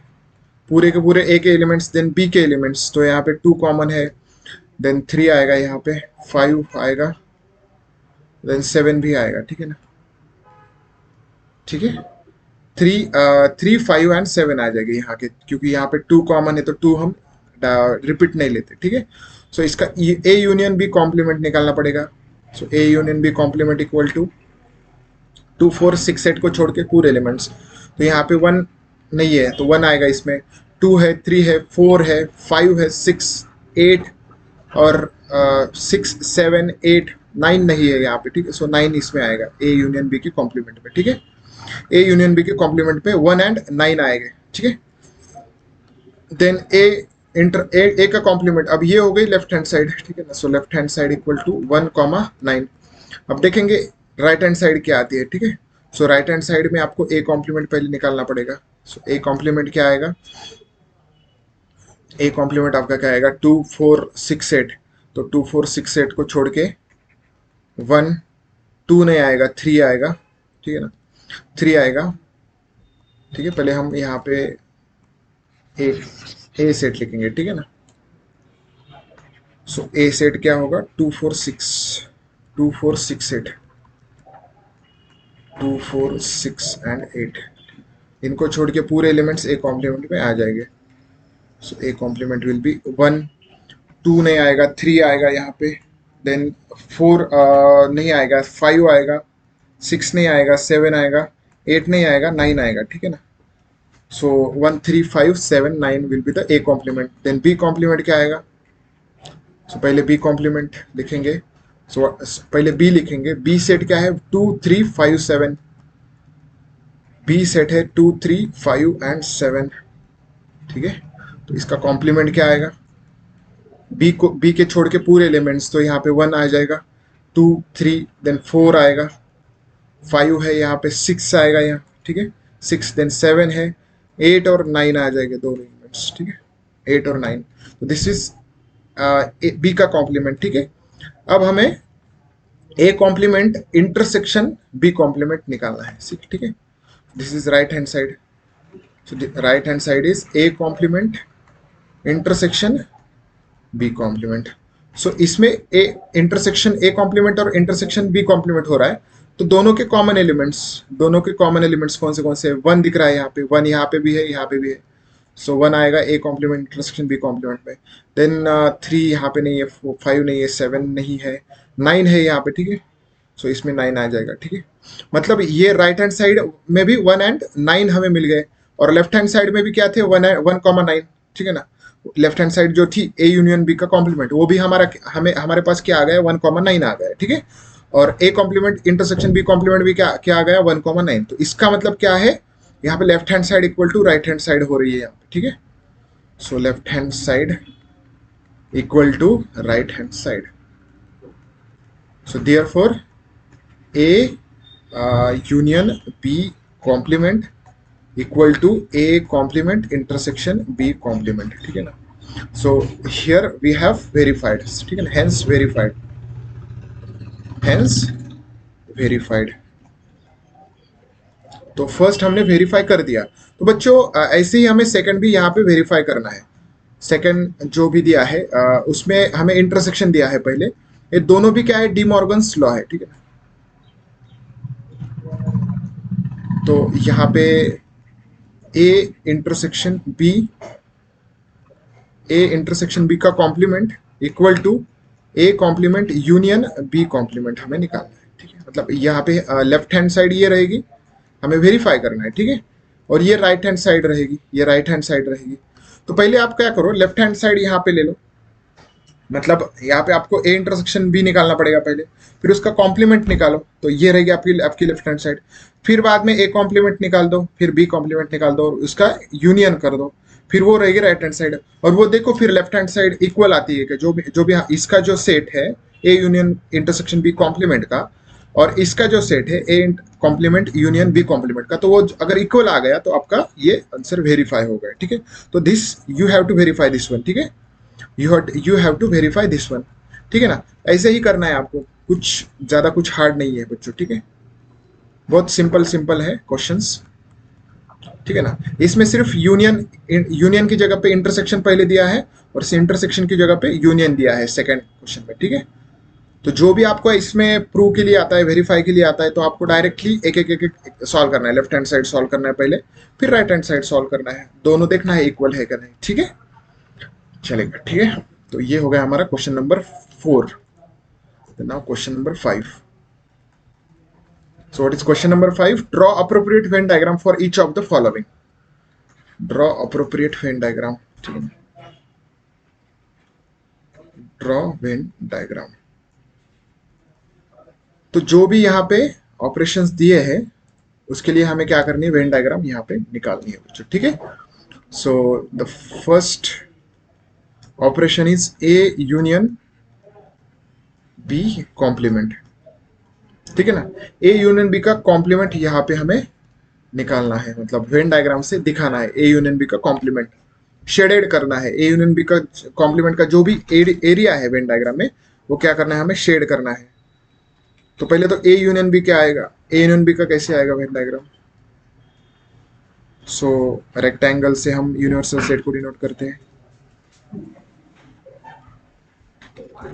पूरे के पूरे ए के एलिमेंट्स, देन बी के एलिमेंट्स, तो यहाँ पे 2 कॉमन है, देन 3 आएगा, यहाँ पे 5 आएगा, देन 7 भी आएगा, ठीक है ना, ठीक है। 3 5 एंड 7 आ जाएगी यहाँ के, क्योंकि यहाँ पे 2 कॉमन है तो 2 हम रिपीट नहीं लेते, ठीक है। सो इसका ए यूनियन बी कॉम्प्लीमेंट निकालना पड़ेगा। So A union B complement equal to 2 4 6 8 को छोड़ के पूरे एलिमेंट्स, तो यहाँ पे 1 नहीं है तो 1 आएगा इसमें, 2 है, 3 है, 4 है, 5 है, 6 8 और 6 7 8 9 नहीं है यहाँ पे, ठीक है। सो 9 इसमें आएगा ए यूनियन बी के कॉम्प्लीमेंट में, ठीक है। ए यूनियन बी के कॉम्प्लीमेंट पे 1 एंड 9 आएंगे, ठीक है। देन ए का कॉम्प्लीमेंट, अब ये हो गई लेफ्ट हैंड साइड, ठीक है ना। So left hand side equal to 1 9। अब देखेंगे राइट हैंड साइड क्या आती है, ठीक है। सो राइट हैंड साइड में आपको ए कॉम्प्लीमेंट पहले निकालना पड़ेगा। सो ए कॉम्प्लीमेंट क्या आएगा, ए कॉम्प्लीमेंट आपका क्या आएगा, 2 4 6 8, तो 2 4 6 8 को छोड़ के 1 2 नहीं आएगा, 3 आएगा, ठीक है ना, 3 आएगा, ठीक है। पहले हम यहाँ पे ए सेट लिखेंगे, ठीक है ना। सो ए सेट क्या होगा, 2 4 6 2 4 6 8, 2 4 6 एंड 8, इनको छोड़ के पूरे एलिमेंट्स ए कॉम्प्लीमेंट में आ जाएंगे। सो ए कॉम्प्लीमेंट विल बी 1 2 नहीं आएगा, 3 आएगा यहाँ पे, देन 4 नहीं आएगा, 5 आएगा, 6 नहीं आएगा, 7 आएगा, 8 नहीं आएगा, 9 आएगा, ठीक है ना। So 1 3 5 7 9 will be the A complement. Then B complement क्या आएगा, सो पहले बी कॉम्प्लीमेंट लिखेंगे। सो पहले बी लिखेंगे, बी सेट क्या है, 2 3 5 7, बी सेट है 2 3 5 एंड 7, ठीक है। तो इसका कॉम्प्लीमेंट क्या आएगा, बी के छोड़ के पूरे एलिमेंट्स, तो यहाँ पे 1 आ जाएगा, 2 3 देन 4 आएगा, 5 है, यहाँ पे 6 आएगा यहाँ, ठीक है, 6 देन 7 है, 8 और 9 आ जाएंगे दोनों एलिमेंट्स, ठीक है, 8 और 9। तो दिस इज बी का कॉम्प्लीमेंट, ठीक है। अब हमें A complement intersection B complement निकालना है, ठीक है। This is right hand side, so right hand side is A complement intersection B complement. So इसमें ए इंटरसेक्शन ए कॉम्प्लीमेंट और इंटरसेक्शन बी कॉम्प्लीमेंट हो रहा है, तो दोनों के कॉमन एलिमेंट्स कौन से 1 दिख रहा है यहाँ पे, 1 यहाँ पे भी है, यहाँ पे भी है। सो 1 आएगा A complement intersection B complement में। देन 3 यहाँ पे नहीं है, 5 नहीं है, 7 नहीं है, 9 है यहाँ पे, ठीक है। सो इसमें 9 आ जाएगा, ठीक है। मतलब ये राइट हैंड साइड में भी 1 एंड 9 हमें मिल गए, और लेफ्ट हैंड साइड में भी क्या थे, 1,9, ठीक है ना। लेफ्ट हैंड साइड जो थी ए यूनियन बी का कॉम्प्लीमेंट, वो भी हमारे पास क्या आ गया, 1,9 आ गया, ठीक है। और A complement intersection B complement भी क्या क्या आ गया, 1,9। तो इसका मतलब क्या है, यहाँ पे left hand side equal to right hand side हो रही है यहाँ पे, ठीक है। So left hand side equal to right hand side. So therefore A union B complement equal to A complement intersection B complement, ठीक है ना। So here we have verified, ठीक है ना, हेंस वेरीफाइड। तो फर्स्ट हमने वेरीफाई कर दिया। तो बच्चों ऐसे ही हमें सेकंड भी यहाँ पे वेरीफाई करना है। सेकंड जो भी दिया है उसमें हमें इंटरसेक्शन दिया है पहले। ये दोनों भी क्या है, डी मॉर्गन्स लॉ है, ठीक है। तो यहाँ पे A intersection B, A intersection B का complement equal to A complement union B complement हमें निकालना है, ठीक है। मतलब यहाँ पे लेफ्ट हैंड साइड ये रहेगी, हमें वेरीफाई करना है, ठीक है। और ये राइट हैंड साइड रहेगी, ये राइट हैंड साइड रहेगी। तो पहले आप क्या करो, लेफ्ट हैंड साइड यहाँ पे ले लो। मतलब यहाँ पे आपको ए इंटरसेक्शन बी निकालना पड़ेगा पहले, फिर उसका कॉम्प्लीमेंट निकालो, तो ये रहेगी आपकी आपकी लेफ्ट हैंड साइड। फिर बाद में ए कॉम्प्लीमेंट निकाल दो, फिर बी कॉम्प्लीमेंट निकाल दो और उसका यूनियन कर दो, फिर वो रहेगी राइट हैंड साइड। और वो देखो फिर लेफ्ट हैंड साइड इक्वल आती है कि जो भी इसका जो सेट है A union intersection B complement का, और इसका जो सेट है A complement union B complement का, तो वो अगर इक्वल आ गया तो आपका ये आंसर वेरीफाई हो गया, ठीक है। तो this you have to verify this one, ठीक है। You have to verify this one, ठीक है ना। ऐसे ही करना है आपको, कुछ ज्यादा कुछ हार्ड नहीं है बच्चों, ठीक है। बहुत सिंपल सिंपल है क्वेश्चंस, ठीक है ना। इसमें सिर्फ यूनियन की जगह पे इंटरसेक्शन पहले दिया है, और इंटरसेक्शन की जगह पे यूनियन दिया है सेकंड क्वेश्चन में, ठीक है। तो जो भी आपको इसमें प्रूव के लिए आता है, वेरीफाई के लिए आता है, तो आपको डायरेक्टली एक एक एक एक सॉल्व करना है। लेफ्ट हैंड साइड सॉल्व करना है पहले, फिर राइट हैंड साइड सॉल्व करना है, दोनों देखना है इक्वल है कि नहीं, ठीक है। चलेगा, ठीक है। तो ये हो गया हमारा question number 4। Now question number 5। So what is question number 5? Draw appropriate Venn diagram for each of the following. Draw appropriate Venn diagram. Draw Venn diagram. तो जो भी यहाँ पे ऑपरेशंस दिए हैं उसके लिए हमें क्या करनी है, वेन डायग्राम यहाँ पे निकालनी है बच्चों, ठीक है। So the first operation is A union B complement, ठीक है ना। ए यूनियन बी का कॉम्प्लीमेंट यहाँ पे हमें निकालना है, मतलब वेन डायग्राम से दिखाना है ए यूनियन बी का कॉम्प्लीमेंट, शेडेड करना है। ए यूनियन बी का कॉम्प्लीमेंट का जो भी एरिया है वेन डायग्राम में, वो क्या करना है, हमें शेड करना है। तो पहले तो ए यूनियन बी क्या आएगा, ए यूनियन बी का कैसे आएगा वेन डायग्राम। सो रेक्टेंगल से हम यूनिवर्सल सेट को डिनोट करते हैं,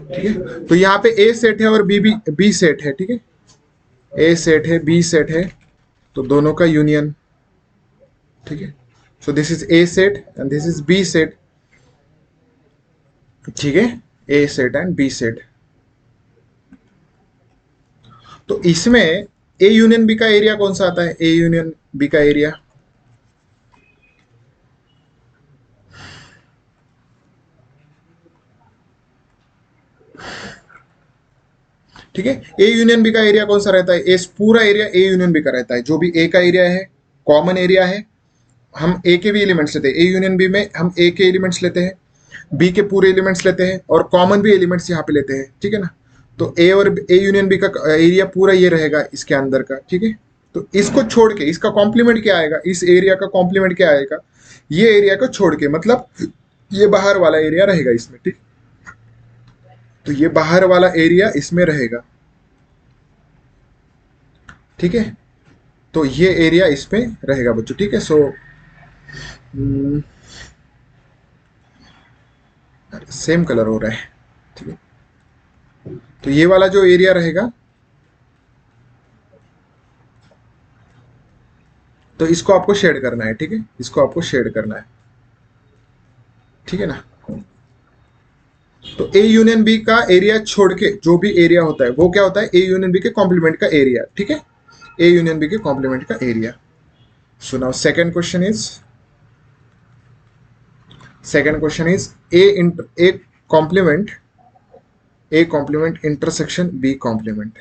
ठीक है। तो यहाँ पे ए सेट है और बी सेट है, ठीक है। ए सेट है, बी सेट है, तो दोनों का यूनियन, ठीक है। So this is A set and this is B set, ठीक है। A set and B set. तो इसमें ए यूनियन बी का एरिया कौन सा आता है, ए यूनियन बी का एरिया, ठीक है। ए यूनियन बी का एरिया कौन सा रहता है, ए पूरा एरिया ए यूनियन बी का रहता है। जो भी ए का एरिया है, कॉमन एरिया है, हम ए के भी एलिमेंट्स लेते हैं। ए यूनियन बी में हम ए के एलिमेंट्स लेते हैं, बी के पूरे एलिमेंट्स लेते हैं, और कॉमन भी एलिमेंट्स यहाँ पे लेते हैं, ठीक है ना। तो ए और ए यूनियन बी का एरिया पूरा ये रहेगा इसके अंदर का, ठीक है। तो इसको छोड़ के इसका कॉम्प्लीमेंट क्या आएगा, इस एरिया का कॉम्प्लीमेंट क्या आएगा, ये एरिया को छोड़ के, मतलब ये बाहर वाला एरिया रहेगा इसमें, ठीक। तो ये बाहर वाला एरिया इसमें रहेगा, ठीक है। तो ये एरिया इसमें रहेगा बच्चों, ठीक है। सो सेम कलर हो रहा है, ठीक है। तो ये वाला जो एरिया रहेगा, तो इसको आपको शेड करना है, ठीक है, इसको आपको शेड करना है, ठीक है ना। तो ए यूनियन बी का एरिया छोड़ के जो भी एरिया होता है वो क्या होता है, ए यूनियन बी के कॉम्प्लीमेंट का एरिया, ठीक है, ए यूनियन बी के कॉम्प्लीमेंट का area. So now second question is A complement, A complement intersection B complement,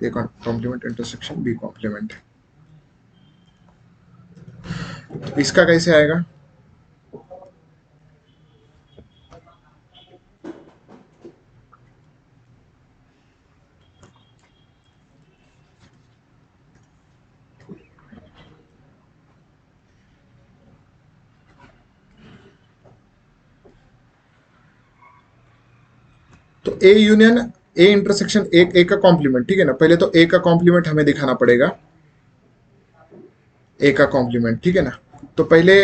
A complement intersection B complement. इसका कैसे आएगा? तो ए यूनियन ए इंटरसेक्शन एक ए का कॉम्प्लीमेंट, ठीक है ना। पहले तो ए का कॉम्प्लीमेंट हमें दिखाना पड़ेगा, ए का कॉम्प्लीमेंट, ठीक है ना। तो पहले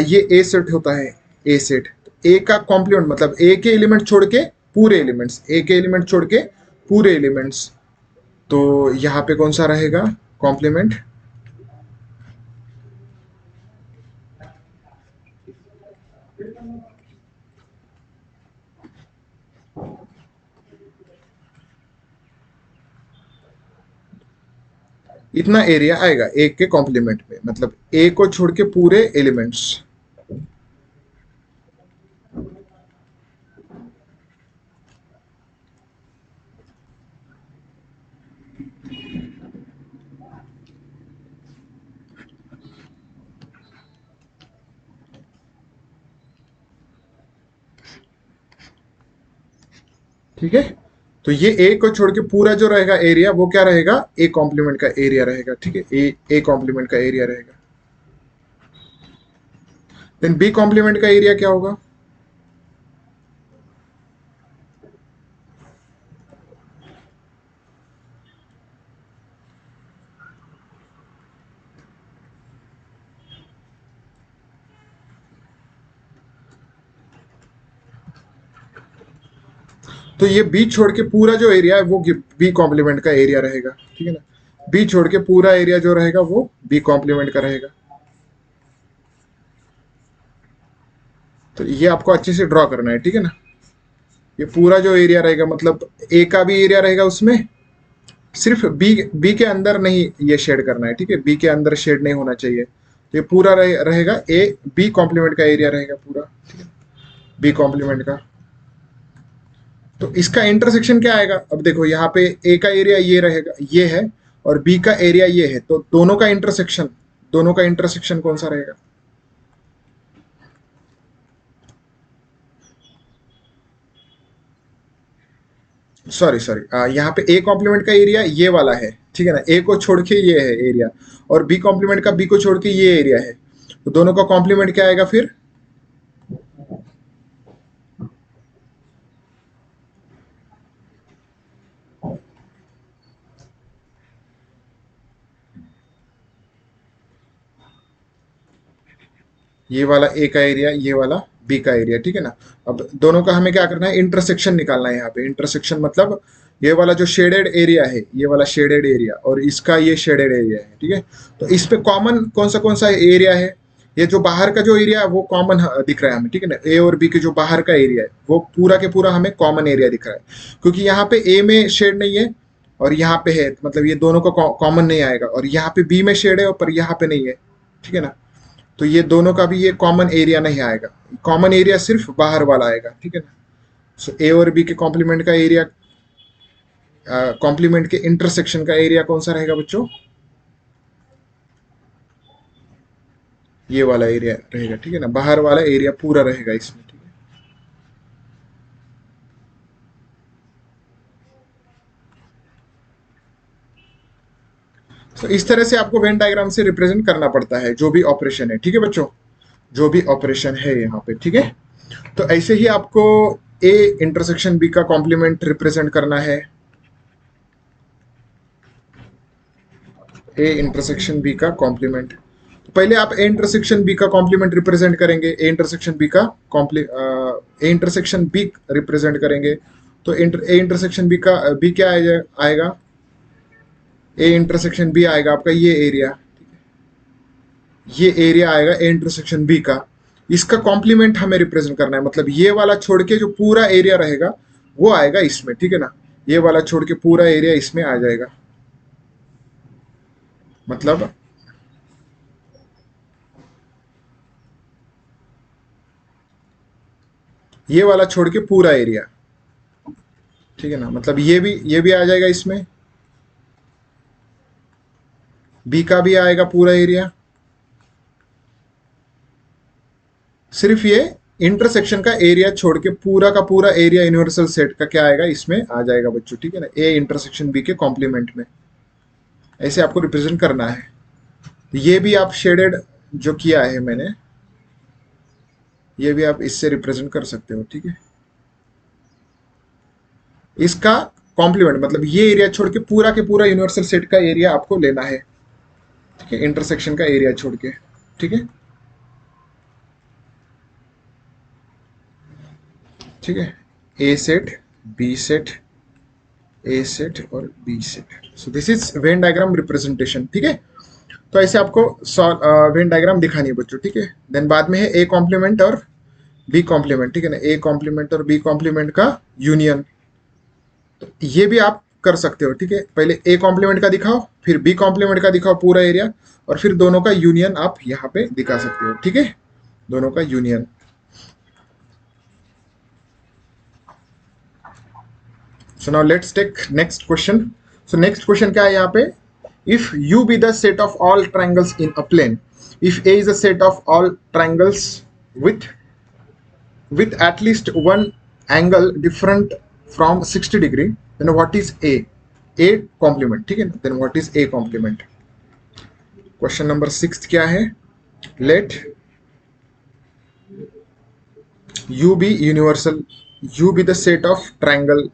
ये ए सेट होता है, ए सेट, ए का कॉम्प्लीमेंट मतलब ए के एलिमेंट छोड़ के पूरे एलिमेंट्स, ए के एलिमेंट छोड़ के पूरे एलिमेंट्स। तो यहाँ पे कौन सा रहेगा कॉम्प्लीमेंट? इतना एरिया आएगा ए के कॉम्प्लीमेंट में, मतलब ए को छोड़ के पूरे एलिमेंट्स। ठीक है, तो ये ए को छोड़ के पूरा जो रहेगा एरिया वो क्या रहेगा, ए कॉम्प्लीमेंट का एरिया रहेगा, ठीक है, ए कॉम्प्लीमेंट का एरिया रहेगा। देन बी कॉम्प्लीमेंट का एरिया क्या होगा? तो ये बी छोड़ के पूरा जो एरिया है वो बी कॉम्प्लीमेंट का एरिया रहेगा, ठीक है ना। बी छोड़ के पूरा एरिया जो रहेगा वो बी कॉम्प्लीमेंट का रहेगा। तो ये आपको अच्छे से ड्रॉ करना है, ठीक है ना। ये पूरा जो एरिया रहेगा मतलब ए का भी एरिया रहेगा उसमें, सिर्फ बी बी के अंदर नहीं ये शेड करना है, ठीक है, बी के अंदर शेड नहीं होना चाहिए। तो ये पूरा रहेगा ए बी कॉम्प्लीमेंट का एरिया रहेगा पूरा, ठीक है, बी कॉम्प्लीमेंट का। तो इसका इंटरसेक्शन क्या आएगा? अब देखो यहाँ पे ए का एरिया ये रहेगा, ये है, और बी का एरिया ये है, तो दोनों का इंटरसेक्शन कौन सा रहेगा? सॉरी सॉरी, यहाँ पे ए कॉम्प्लीमेंट का एरिया ये वाला है, ठीक है ना, ए को छोड़ के ये है एरिया, और बी कॉम्प्लीमेंट का बी को छोड़ के ये एरिया है। तो दोनों का कॉम्प्लीमेंट क्या आएगा फिर? ये वाला ए का एरिया, ये वाला बी का एरिया, ठीक है ना। अब दोनों का हमें क्या करना है, इंटरसेक्शन निकालना है। यहाँ पे इंटरसेक्शन मतलब ये वाला जो शेडेड एरिया है, ये वाला शेडेड एरिया और इसका ये शेडेड एरिया है, ठीक है। तो इस पे कॉमन कौन सा एरिया है? ये जो बाहर का जो एरिया है वो कॉमन दिख रहा है हमें, ठीक है ना। ए और बी के जो बाहर का एरिया है वो पूरा के पूरा हमें कॉमन एरिया दिख रहा है, क्योंकि यहाँ पे ए में शेड नहीं है और यहाँ पे है, मतलब ये दोनों का कॉमन नहीं आएगा, और यहाँ पे बी में शेड है पर यहाँ पे नहीं है, ठीक है ना। तो ये दोनों का भी ये कॉमन एरिया नहीं आएगा, कॉमन एरिया सिर्फ बाहर वाला आएगा, ठीक है ना। सो ए और बी के कॉम्प्लीमेंट का एरिया, कॉम्प्लीमेंट के इंटरसेक्शन का एरिया कौन सा रहेगा बच्चों? ये वाला एरिया रहेगा, ठीक है ना, बाहर वाला एरिया पूरा रहेगा इसमें, ठीक है। तो इस तरह से आपको वेन डायग्राम से रिप्रेजेंट करना पड़ता है जो भी ऑपरेशन है, ठीक है बच्चों, जो भी ऑपरेशन है यहाँ पे, ठीक है। तो ऐसे ही आपको ए इंटरसेक्शन बी का कॉम्प्लीमेंट रिप्रेजेंट करना है, ए इंटरसेक्शन बी का कॉम्प्लीमेंट। तो पहले आप ए इंटरसेक्शन बी का कॉम्प्लीमेंट रिप्रेजेंट करेंगे, ए इंटरसेक्शन बी का ए इंटरसेक्शन बी रिप्रेजेंट करेंगे, तो ए इंटरसेक्शन बी का बी क्या आएगा, ए इंटरसेक्शन बी आएगा आपका ये एरिया, ये एरिया आएगा ए इंटरसेक्शन बी का। इसका कॉम्प्लीमेंट हमें रिप्रेजेंट करना है, मतलब ये वाला छोड़ के जो पूरा एरिया रहेगा वो आएगा इसमें, ठीक है ना। ये वाला छोड़ के पूरा एरिया इसमें आ जाएगा, मतलब ये वाला छोड़ के पूरा एरिया, ठीक है ना। मतलब ये भी आ जाएगा इसमें, बी का भी आएगा पूरा एरिया। सिर्फ ये इंटरसेक्शन का एरिया छोड़ के पूरा का पूरा एरिया यूनिवर्सल सेट का क्या आएगा इसमें आ जाएगा बच्चों, ठीक है ना। ए इंटरसेक्शन बी के कॉम्प्लीमेंट में ऐसे आपको रिप्रेजेंट करना है। ये भी आप शेडेड जो किया है मैंने, ये भी आप इससे रिप्रेजेंट कर सकते हो, ठीक है। इसका कॉम्प्लीमेंट मतलब ये एरिया छोड़ के पूरा यूनिवर्सल सेट का एरिया आपको लेना है, ठीक है, इंटरसेक्शन का एरिया छोड़ के, ठीक है। ठीक है, A set, B set, A set और B set. So this is Venn diagram representation, ठीक है। तो ऐसे आपको वेन डायग्राम दिखानी है बच्चों, ठीक है। देन बाद में है ए कॉम्प्लीमेंट और बी कॉम्प्लीमेंट, ठीक है ना। ए कॉम्प्लीमेंट और बी कॉम्प्लीमेंट का यूनियन, तो ये भी आप कर सकते हो, ठीक है। पहले ए कॉम्प्लीमेंट का दिखाओ, फिर बी कॉम्प्लीमेंट का दिखाओ पूरा एरिया, और फिर दोनों का यूनियन आप यहाँ पे दिखा सकते हो, ठीक है, दोनों का union. So now let's take next question. So next question क्या है यहाँ पे, if U be the set of all triangles in a plane, if A is a set of all triangles with at least one angle different from 60 degree, then what is A? A complement, ठीक है ना। then what is A complement? Question number 6 क्या है, let U be universal, U be the set of triangle,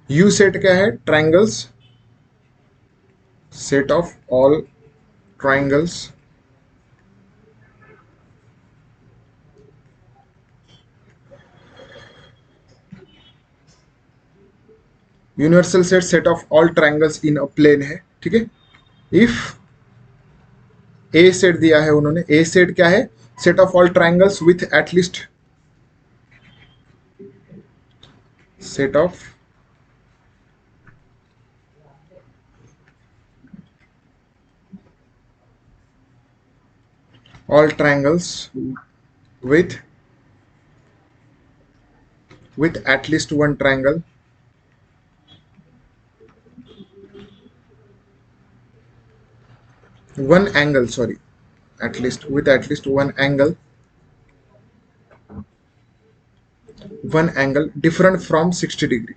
U set क्या है, triangles, set of all triangles universal set, set of all triangles in a plane है, ठीक है। If A set दिया है उन्होंने, ए सेट क्या है, set of all triangles with at least, set of all triangles with at least one triangle one angle, sorry, at least with at least one angle different from 60 degree।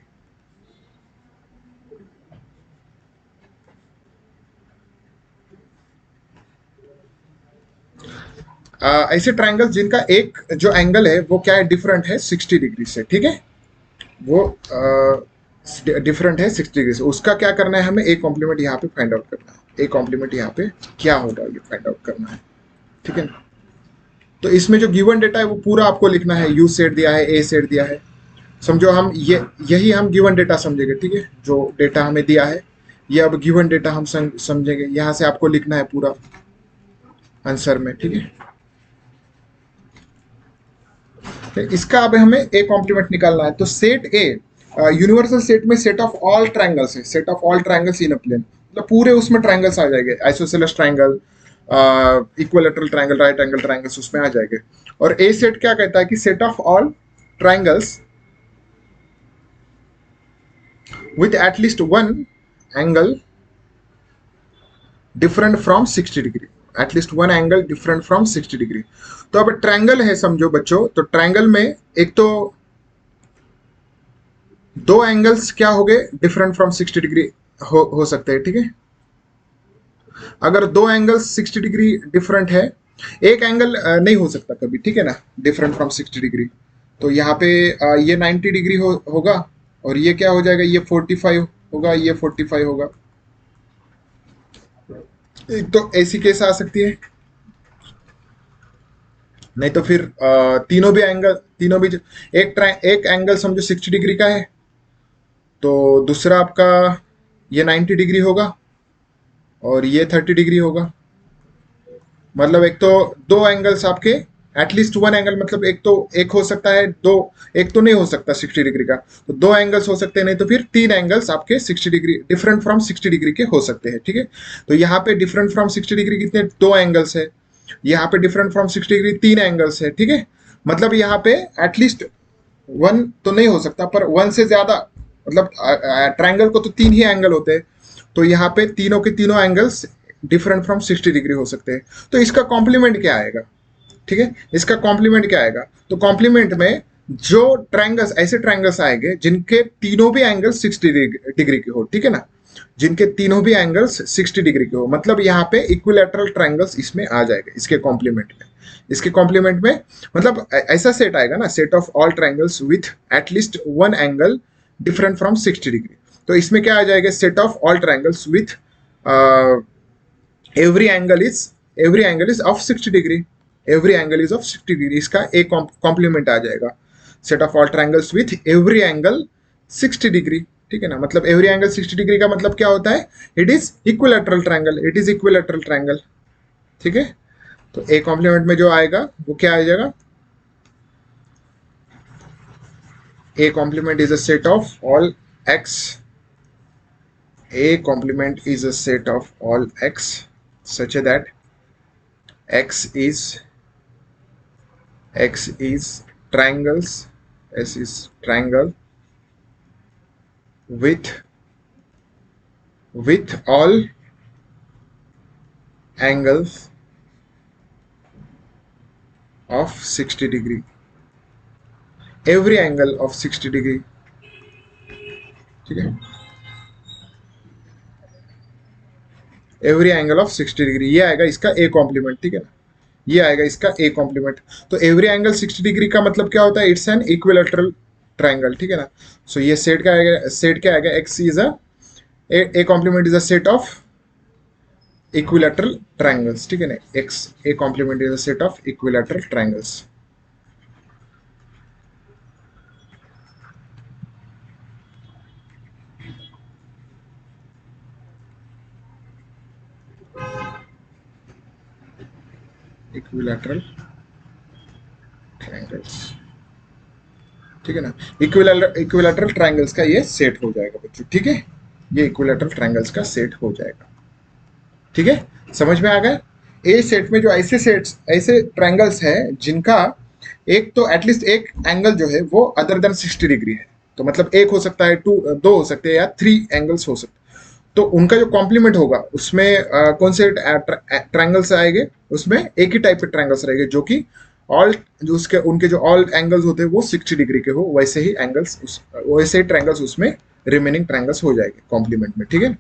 ऐसे triangles जिनका एक जो angle है वो क्या है, डिफरेंट है 60 degree से, ठीक है, वो डिफरेंट है 60 डिग्री से। उसका क्या करना है, हमें ए कॉम्प्लीमेंट यहाँ पे फाइंड आउट करना है। ए कॉम्प्लीमेंट यहाँ पे क्या होगा ये फाइंड आउट करना है, ठीक है ना। तो इसमें जो गिवन डेटा है वो पूरा आपको लिखना है, यू सेट दिया है, ए सेट दिया है, समझो हम यही हम गिवन डेटा समझेंगे, ठीक है। जो डेटा हमें दिया है ये अब गिवन डेटा हम समझेंगे, यहाँ से आपको लिखना है पूरा आंसर में, ठीक है। इसका अब हमें ए कॉम्प्लीमेंट निकालना है। तो सेट ए यूनिवर्सल सेट में सेट ऑफ ऑल ट्राइंगल्स है, set of all triangles in a plane, मतलब पूरे उसमें ट्राइंगल्स आ जाएंगे, isosceles triangle, equilateral triangle, right angle triangles उसमें आ जाएंगे। और ए सेट क्या कहता है कि set of all triangles with at least one angle different from 60 degree, at least one angle different from 60 degree. तो अब ट्रायंगल है समझो बच्चों, तो ट्रायंगल में एक तो दो एंगल्स क्या हो गए, डिफरेंट फ्रॉम 60 डिग्री हो सकते हैं, ठीक है। अगर दो एंगल्स 60 डिग्री डिफरेंट है, एक एंगल नहीं हो सकता कभी, ठीक है ना, डिफरेंट फ्रॉम 60 डिग्री। तो यहाँ पे ये 90 डिग्री होगा, और ये क्या हो जाएगा, ये 45 होगा, ये 45 होगा। एक तो ऐसी केस आ सकती है, नहीं तो फिर तीनों भी एक एंगल समझो 60 डिग्री का है, तो दूसरा आपका ये 90 डिग्री होगा और ये 30 डिग्री होगा। मतलब एक तो दो एंगल्स आपके, एटलीस्ट वन एंगल, मतलब एक हो सकता है, दो, एक तो नहीं हो सकता 60 डिग्री का, तो दो एंगल्स हो सकते हैं, नहीं तो फिर तीन एंगल्स आपके 60 डिग्री डिफरेंट फ्रॉम 60 डिग्री के हो सकते हैं, ठीक है। तो यहाँ पे डिफरेंट फ्रॉम 60 डिग्री कितने, दो एंगल्स है। यहाँ पे डिफरेंट फ्रॉम 60 डिग्री तीन एंगल्स है, ठीक है। मतलब यहाँ पे एटलीस्ट वन तो नहीं हो सकता, पर वन से ज्यादा, मतलब ट्रायंगल को तो तीन ही एंगल होते हैं, तो यहाँ पे तीनों के तीनों एंगल्स डिफरेंट फ्रॉम 60 डिग्री हो सकते हैं। तो इसका कॉम्प्लीमेंट क्या आएगा, ठीक है, इसका कॉम्प्लीमेंट क्या आएगा, तो कॉम्प्लीमेंट में जो ट्रायंगल्स, ऐसे ट्रायंगल्स आएंगे जिनके तीनों भी एंगल्स 60 डिग्री के हो, ठीक है ना, जिनके तीनों भी एंगल्स 60 डिग्री के हो, मतलब यहाँ पे इक्विलैटरल ट्रायंगल्स इसमें आ जाएगा इसके कॉम्प्लीमेंट में। इसके कॉम्प्लीमेंट में मतलब ऐसा सेट आएगा ना, set of all triangles with at least one angle different from 60 degree. तो इसमें क्या आ जाएगा, set of all triangles with every angle is every angle is of 60 degree, every angle is of 60 degree, इसका एक कॉम्प्लीमेंट आ जाएगा, set of all triangles with every angle 60 degree, ठीक है ना। मतलब एवरी एंगल 60 डिग्री का मतलब क्या होता है, it is equilateral triangle, it is equilateral triangle, ठीक है। तो ए कॉम्प्लीमेंट में जो आएगा वो क्या आ जाएगा, A complement is a set of all x, a complement is a set of all x such that x is triangles, s is triangle with all angles of 60 degree, every angle of 60 degree, ठीक है, every angle of 60 degree, ये आएगा इसका A complement, ठीक है ना, ये आएगा इसका ए कॉम्प्लीमेंट। तो एवरी एंगल 60 डिग्री का मतलब क्या होता है, इट्स एन इक्विलैटरल ट्रायंगल, ठीक है ना। सो ये सेट क्या आएगा, सेट क्या आएगा, x is a A complement is a set of equilateral triangles, ठीक है ना, x A complement is a set of equilateral triangles. Equilateral triangles, ठीक है ना, इक्विलैटरल ट्रायंगल्स का ये सेट हो जाएगा बच्चों, ठीक है, ये इक्विलैटरल ट्रायंगल्स का सेट हो जाएगा, ठीक है, समझ में आ गया। ए सेट में जो ऐसे सेट्स, ऐसे ट्रायंगल्स हैं जिनका एक तो एटलीस्ट एक एंगल जो है वो अदर देन 60 डिग्री है, तो मतलब एक हो सकता है, दो हो सकते हैं, या थ्री एंगल्स हो सकते हैं, तो उनका जो कॉम्प्लीमेंट होगा उसमें कौन से ट्रायंगल्स आएंगे, उसमें एक ही टाइप के ट्रायंगल्स रहेंगे जो कि ऑल, जो उसके उनके जो ऑल एंगल्स होते हैं वो 60 डिग्री के हो, वैसे ही एंगल्स वैसे ही ट्रायंगल्स उसमें रिमेनिंग ट्रायंगल्स हो जाएंगे कॉम्प्लीमेंट में, ठीक है।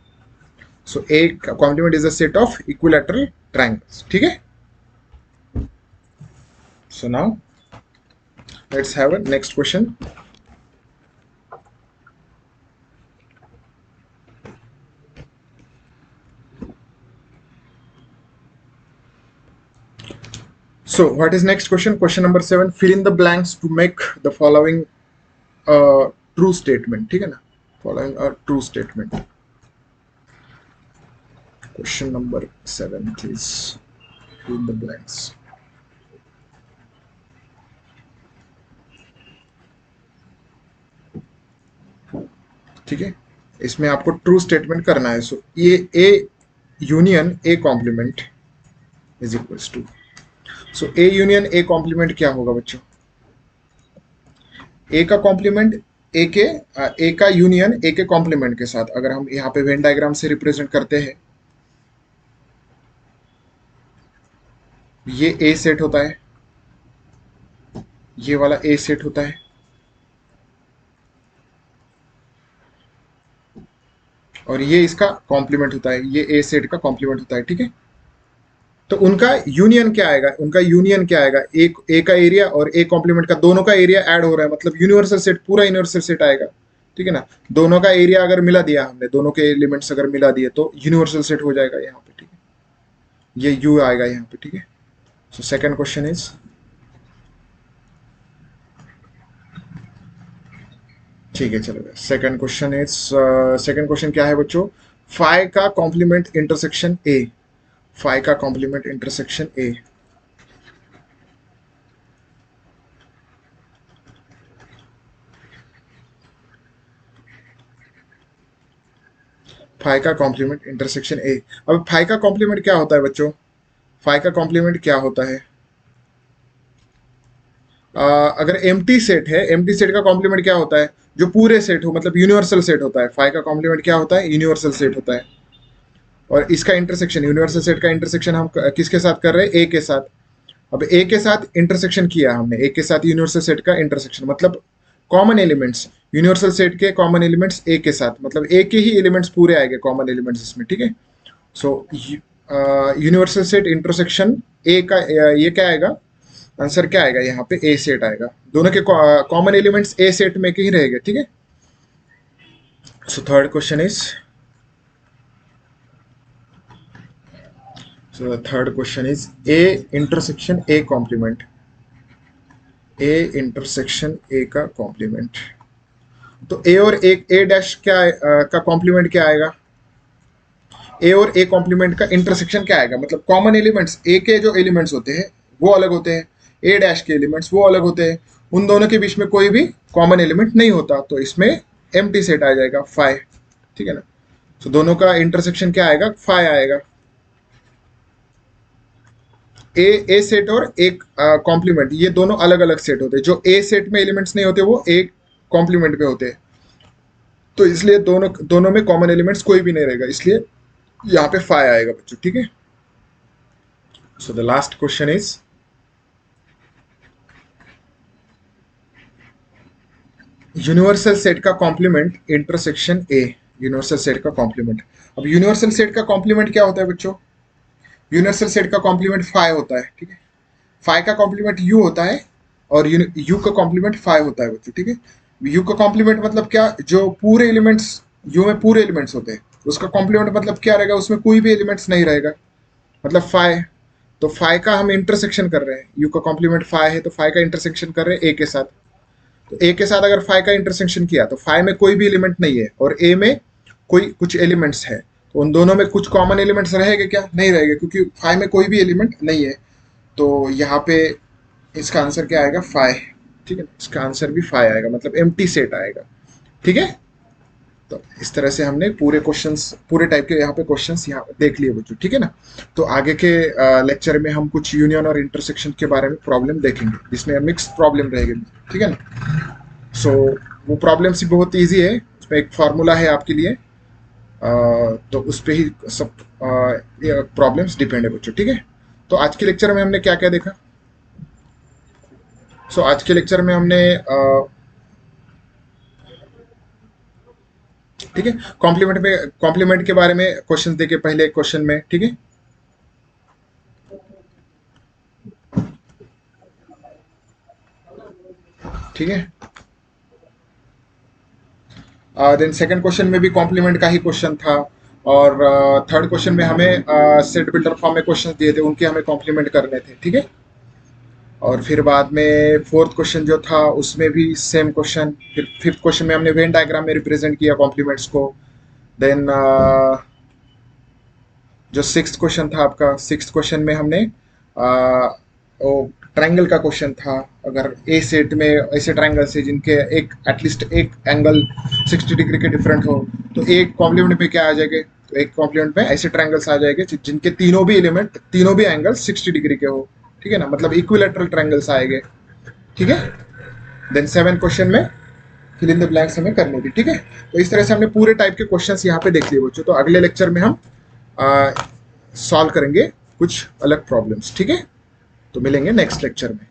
So A complement is a set of equilateral triangles, ठीक है। So now let's have a next question. So what is next question? Question number 7. Fill in the blanks to make the following true statement. ठीक है ना? Following a true statement. Question number 7 is fill in the blanks. ठीक है, इसमें आपको true statement करना है। सो ये A union A complement is equals to, सो ए यूनियन ए कॉम्प्लीमेंट क्या होगा बच्चों, ए का कॉम्प्लीमेंट ए का यूनियन ए के कॉम्प्लीमेंट के साथ, अगर हम यहाँ पे वेन डायग्राम से रिप्रेजेंट करते हैं, ये ए सेट होता है, ये वाला ए सेट होता है, और ये इसका कॉम्प्लीमेंट होता है, ये ए सेट का कॉम्प्लीमेंट होता है, ठीक है। तो उनका यूनियन क्या आएगा, उनका यूनियन क्या आएगा, एक ए का एरिया और ए कॉम्प्लीमेंट का दोनों का एरिया ऐड हो रहा है, मतलब यूनिवर्सल सेट, पूरा यूनिवर्सल सेट आएगा, ठीक है ना। दोनों का एरिया अगर मिला दिया हमने, दोनों के एलिमेंट्स अगर मिला दिए तो यूनिवर्सल सेट हो जाएगा यहाँ पे, ठीक है, ये यू आएगा यहाँ पे, ठीक है। सो सेकंड क्वेश्चन इज ठीक है चलो, सेकंड क्वेश्चन क्या है बच्चों? फाइ का कॉम्प्लीमेंट इंटरसेक्शन ए। फाइ का कॉम्प्लीमेंट इंटरसेक्शन ए। फाइ का कॉम्प्लीमेंट इंटरसेक्शन ए। अब फाइ का कॉम्प्लीमेंट क्या होता है बच्चों? फाइ का कॉम्प्लीमेंट क्या होता है? अगर एम्प्टी सेट है, एम्प्टी सेट का कॉम्प्लीमेंट क्या होता है? जो पूरे सेट हो, मतलब यूनिवर्सल सेट होता है। फाइ का कॉम्प्लीमेंट क्या होता है? यूनिवर्सल सेट होता है। और इसका इंटरसेक्शन, यूनिवर्सल सेट का इंटरसेक्शन हम किसके साथ कर रहे हैं? ए के साथ। अब ए के साथ इंटरसेक्शन किया हमने, ए के साथ यूनिवर्सल सेट का इंटरसेक्शन, मतलब कॉमन एलिमेंट्स, यूनिवर्सल सेट के कॉमन एलिमेंट्स ए के साथ, मतलब ए के ही एलिमेंट्स पूरे आएंगे कॉमन एलिमेंट्स इसमें, ठीक है। So universal set intersection A का ये क्या आएगा? आंसर क्या आएगा यहाँ पे? ए सेट आएगा। दोनों के कॉमन एलिमेंट्स ए सेट में के ही रहेंगे, ठीक है। So third question is, so the third question is a intersection a complement, a intersection a का कॉम्प्लीमेंट। तो ए और ए डैश क्या का कॉम्प्लीमेंट क्या आएगा? ए और ए कॉम्प्लीमेंट का इंटरसेक्शन क्या आएगा? मतलब कॉमन एलिमेंट्स, ए के जो एलिमेंट्स होते हैं वो अलग होते हैं, ए डैश के एलिमेंट्स वो अलग होते हैं, उन दोनों के बीच में कोई भी कॉमन एलिमेंट नहीं होता, तो इसमें एम्प्टी सेट आ जाएगा फाइ, ठीक है ना। तो दोनों का इंटरसेक्शन क्या आएगा? फाइ आएगा। ए सेट और एक कॉम्प्लीमेंट, ये दोनों अलग अलग सेट होते हैं। जो ए सेट में एलिमेंट्स नहीं होते वो ए कॉम्प्लीमेंट में होते हैं, तो इसलिए दोनों दोनों में कॉमन एलिमेंट्स कोई भी नहीं रहेगा, इसलिए यहाँ पे फाइ आएगा बच्चों, ठीक है। So the last question is, universal set का complement intersection A. Universal set का कॉम्प्लीमेंट, अब यूनिवर्सल सेट का कॉम्प्लीमेंट क्या होता है बच्चों? यूनिवर्सल सेट का कॉम्प्लीमेंट फाइ होता है, ठीक है। फाइ का कॉम्प्लीमेंट यू होता है और यू का कॉम्प्लीमेंट फाइ होता है बच्चों, ठीक है। यू का कॉम्प्लीमेंट मतलब क्या? जो पूरे एलिमेंट्स, यू में पूरे एलिमेंट्स होते हैं, उसका कॉम्प्लीमेंट मतलब क्या रहेगा? उसमें कोई भी एलिमेंट्स नहीं रहेगा, मतलब फाइ। तो फाइ का हम इंटरसेक्शन कर रहे हैं, यू का कॉम्प्लीमेंट फाइ है तो फाइ का इंटरसेक्शन कर रहे हैं ए के साथ। तो ए के साथ अगर फाइ का इंटरसेक्शन किया तो फाइ में कोई भी एलिमेंट नहीं है और ए में कोई कुछ एलिमेंट्स है, तो उन दोनों में कुछ कॉमन एलिमेंट्स रहेंगे क्या? नहीं रहेंगे, क्योंकि फाइ में कोई भी एलिमेंट नहीं है। तो यहाँ पे इसका आंसर क्या आएगा? फाइ, ठीक है। इसका आंसर भी फाइ आएगा, मतलब एम्प्टी सेट आएगा, ठीक है। तो इस तरह से हमने पूरे क्वेश्चंस, पूरे टाइप के यहाँ पे क्वेश्चंस यहाँ देख लिए बच्चों, ठीक है ना। तो आगे के लेक्चर में हम कुछ यूनियन और इंटरसेक्शन के बारे में प्रॉब्लम देखेंगे, जिसमें मिक्स प्रॉब्लम रहेगी, ठीक है ना। सो वो प्रॉब्लम्स ही बहुत ईजी है, उसमें एक फार्मूला है आपके लिए, तो उस पर ही सब प्रॉब्लम्स डिपेंड है बच्चों, ठीक है। तो आज के लेक्चर में हमने क्या क्या देखा? सो आज के लेक्चर में हमने ठीक है, कॉम्प्लीमेंट के बारे में क्वेश्चन देखे पहले क्वेश्चन में, ठीक है। ठीक है, देन सेकंड क्वेश्चन में भी कॉम्प्लीमेंट का ही क्वेश्चन था, और थर्ड क्वेश्चन में हमें सेट बिल्डर फॉर्म में क्वेश्चन दिए थे, उनके हमें कॉम्प्लीमेंट करने थे, ठीक है। और फिर बाद में फोर्थ क्वेश्चन जो था उसमें भी सेम क्वेश्चन। फिर फिफ्थ क्वेश्चन में हमने वेन डायग्राम में रिप्रेजेंट किया कॉम्प्लीमेंट्स को। देन जो सिक्स्थ क्वेश्चन था आपका, सिक्स्थ क्वेश्चन में हमने वो ट्रायंगल का क्वेश्चन था। अगर ए सेट में ऐसे ट्रायंगल्स है जिनके एक एटलीस्ट एक एंगल 60 डिग्री के डिफरेंट हो, तो एक कॉम्प्लीमेंट में क्या आ जाएंगे? तो एक कॉम्प्लीमेंट में ऐसे ट्रायंगल्स आ जाएंगे जिनके तीनों भी एलिमेंट, तीनों भी एंगल 60 डिग्री के हो, ठीक है ना, मतलब इक्विलेटरल ट्रायंगल्स आएंगे, ठीक है। देन सेवन क्वेश्चन में फिल इन द ब्लैंक्स हमें करनी थी, ठीक है। तो इस तरह से हमने पूरे टाइप के क्वेश्चंस यहाँ पे देख लिए बच्चों। तो अगले लेक्चर में हम सॉल्व करेंगे कुछ अलग प्रॉब्लम्स, ठीक है। तो मिलेंगे नेक्स्ट लेक्चर में।